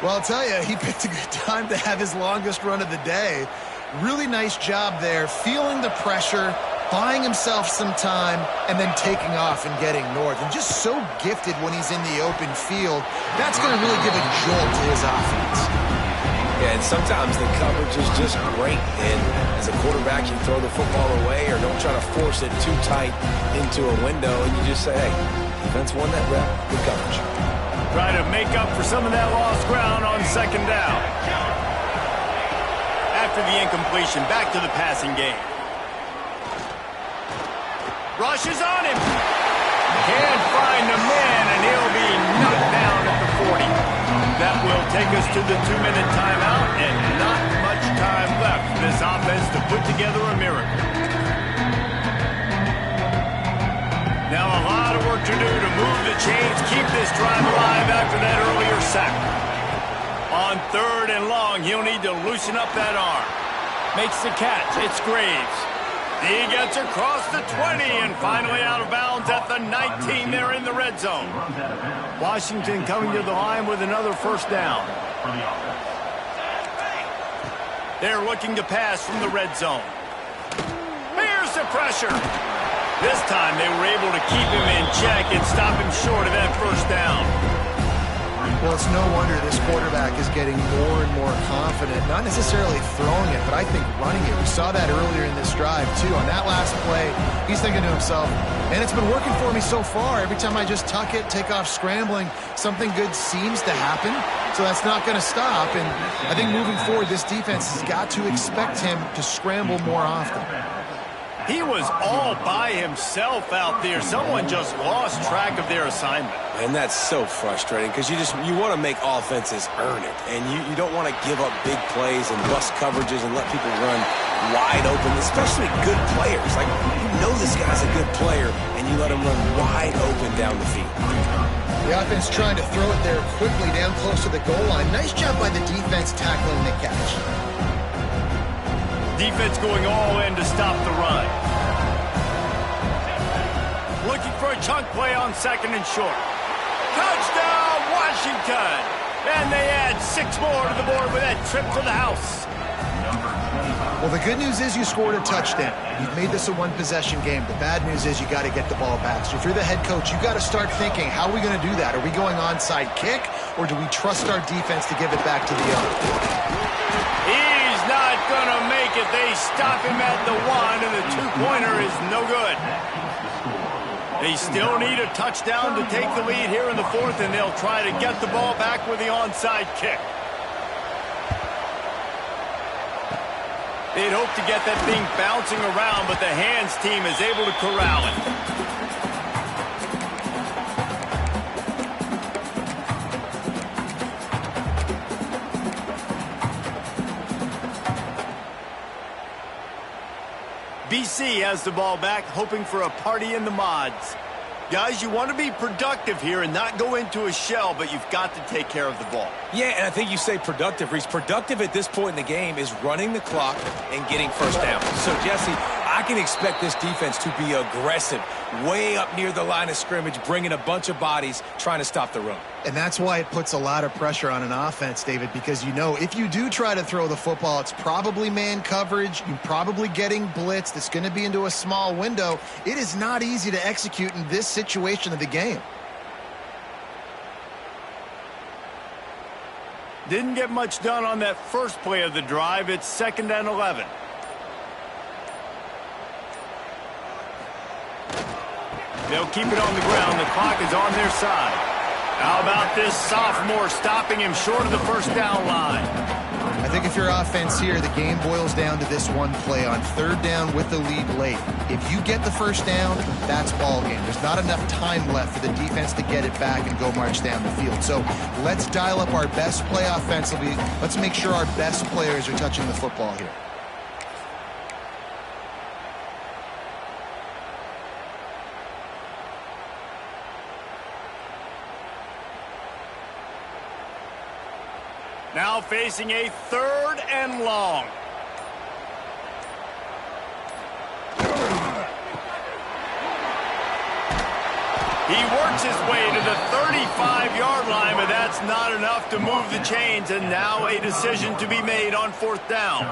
Speaker 2: Well, I'll tell you, he picked a good time to have his longest run of the day. Really nice job there, feeling the pressure, buying himself some time, and then taking off and getting north. And just so gifted when he's in the open field. That's going to really give a jolt to his offense.
Speaker 3: Yeah, and sometimes the coverage is just great. And as a quarterback, you throw the football away or don't try to force it too tight into a window, and you just say, hey, defense won that rep, good coverage.
Speaker 1: Try to make up for some of that lost ground on 2nd down. After the incompletion, back to the passing game. Rush is on him. Can't find the man, and he'll be knocked down at the 40. That will take us to the 2-minute timeout, and not much time left for this offense to put together a miracle. Now a lot of work to do to move the chains, keep this drive alive after that earlier sack. On 3rd and long, he'll need to loosen up that arm. Makes the catch. It's Graves. He gets across the 20 and finally out of bounds at the 19 there in the red zone. Washington coming to the line with another first down. They're looking to pass from the red zone. Here's the pressure. This time they were able to keep him in check and stop him short of that first down.
Speaker 2: Well, it's no wonder this quarterback is getting more and more confident, not necessarily throwing it, but I think running it. We saw that earlier in this drive, too. On that last play, he's thinking to himself, and it's been working for me so far. Every time I just tuck it, take off scrambling, something good seems to happen, so that's not going to stop. And I think moving forward, this defense has got to expect him to scramble more often.
Speaker 1: He was all by himself out there. Someone just lost track of their assignment.
Speaker 3: And that's so frustrating because you want to make offenses earn it. And you don't want to give up big plays and bust coverages and let people run wide open, especially good players. Like, you know this guy's a good player, and you let him run wide open down the field.
Speaker 2: The offense trying to throw it there quickly down close to the goal line. Nice job by the defense tackling the catch.
Speaker 1: Defense going all in to stop the run. Looking for a chunk play on 2nd and short. Touchdown, Washington! And they add 6 more to the board with that trip to the house.
Speaker 2: Well, the good news is you scored a touchdown. You've made this a one-possession game. The bad news is you got to get the ball back. So if you're the head coach, you got to start thinking, how are we going to do that? Are we going onside kick, or do we trust our defense to give it back to the owner?
Speaker 1: He's not going to make it. They stop him at the 1, and the 2-pointer is no good. They still need a touchdown to take the lead here in the 4th, and they'll try to get the ball back with the onside kick. They'd hope to get that thing bouncing around, but the hands team is able to corral it. BC has the ball back, hoping for a party in the mods. Guys, you want to be productive here and not go into a shell, but you've got to take care of the ball.
Speaker 3: Yeah, and I think you say productive, Reese. Productive at this point in the game is running the clock and getting first down. So, Jesse, I can expect this defense to be aggressive, way up near the line of scrimmage, bringing a bunch of bodies, trying to stop the run.
Speaker 2: And that's why it puts a lot of pressure on an offense, David, because you know if you do try to throw the football, it's probably man coverage. You're probably getting blitzed. It's going to be into a small window. It is not easy to execute in this situation of the game.
Speaker 1: Didn't get much done on that first play of the drive. It's 2nd and 11. They'll keep it on the ground. The clock is on their side. How about this sophomore stopping him short of the first down line?
Speaker 2: I think if you're offense here, the game boils down to this one play on 3rd down with the lead late. If you get the first down, that's ball game. There's not enough time left for the defense to get it back and go march down the field. So let's dial up our best play offensively. Let's make sure our best players are touching the football here.
Speaker 1: Now facing a 3rd and long. He works his way to the 35-yard line, but that's not enough to move the chains, and now a decision to be made on 4th down.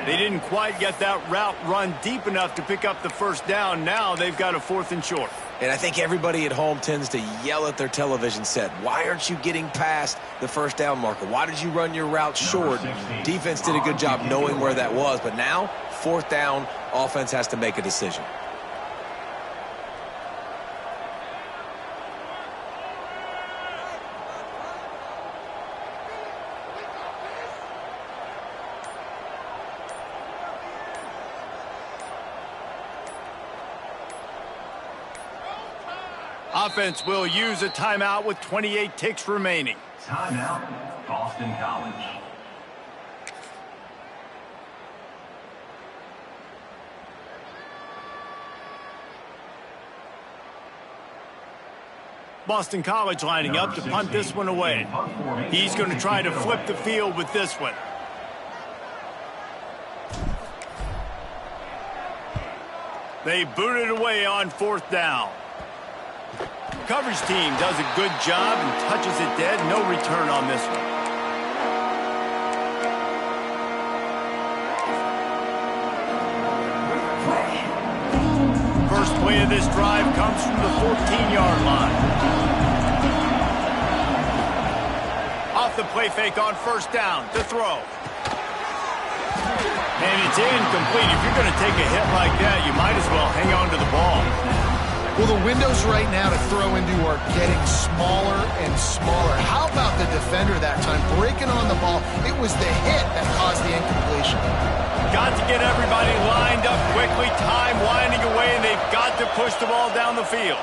Speaker 1: They didn't quite get that route run deep enough to pick up the first down. Now they've got a 4th and short.
Speaker 3: And I think everybody at home tends to yell at their television set, why aren't you getting past the first down marker? Why did you run your route short? Defense did a good job knowing where that was, but now 4th down, offense has to make a decision.
Speaker 1: Offense will use a timeout with 28 ticks remaining.
Speaker 4: Timeout, Boston College.
Speaker 1: Boston College lining up to punt this one away. He's going to try to flip the field with this one. They boot it away on 4th down. Coverage team does a good job and touches it dead. No return on this one. First play of this drive comes from the 14-yard line. Off the play fake on 1st down to throw. And it's incomplete. If you're going to take a hit like that, you might as well hang on to the ball.
Speaker 2: Well, the windows right now to throw into are getting smaller and smaller. How about the defender that time breaking on the ball? It was the hit that caused the incompletion.
Speaker 1: Got to get everybody lined up quickly. Time winding away, and they've got to push the ball down the field.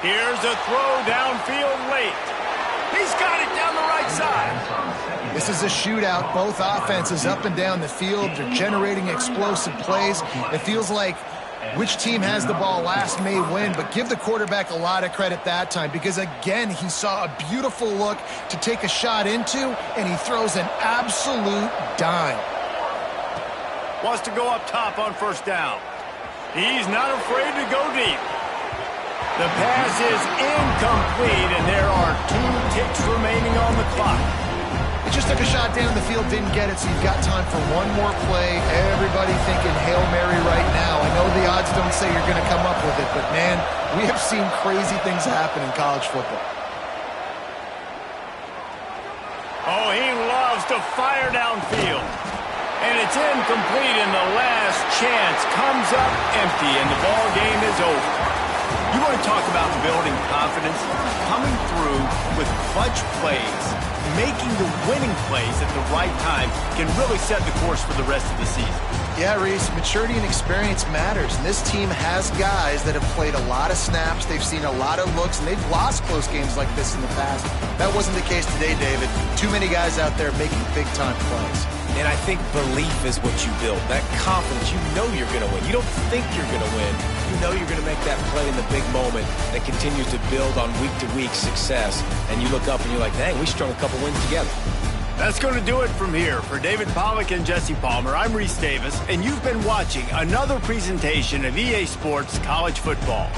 Speaker 1: Here's a throw downfield late. He's got it down the right side.
Speaker 2: This is a shootout. Both offenses up and down the field. They're generating explosive plays. It feels like which team has the ball last may win, but give the quarterback a lot of credit that time because, again, he saw a beautiful look to take a shot into, and he throws an absolute dime.
Speaker 1: Wants to go up top on 1st down. He's not afraid to go deep. The pass is incomplete, and there are 2 ticks remaining on the clock.
Speaker 2: He just took a shot down the field, didn't get it, so you've got time for one more play. Everybody thinking Hail Mary right now. I know the odds don't say you're going to come up with it, but, man, we have seen crazy things happen in college football.
Speaker 1: Oh, he loves to fire downfield. And it's incomplete, and the last chance comes up empty, and the ball game is over. You want to talk about building confidence? Coming through with clutch plays, making the winning plays at the right time can really set the course for the rest of the season.
Speaker 2: Yeah, Reese, maturity and experience matters, and this team has guys that have played a lot of snaps, they've seen a lot of looks, and they've lost close games like this in the past. That wasn't the case today, David. Too many guys out there making big-time plays.
Speaker 3: And I think belief is what you build. That confidence, you know you're going to win. You don't think you're going to win. You know you're going to make that play in the big moment that continues to build on week-to-week success. And you look up and you're like, dang, we strung a couple wins together.
Speaker 1: That's going to do it from here. For David Pollack and Jesse Palmer, I'm Reese Davis, and you've been watching another presentation of EA Sports College Football.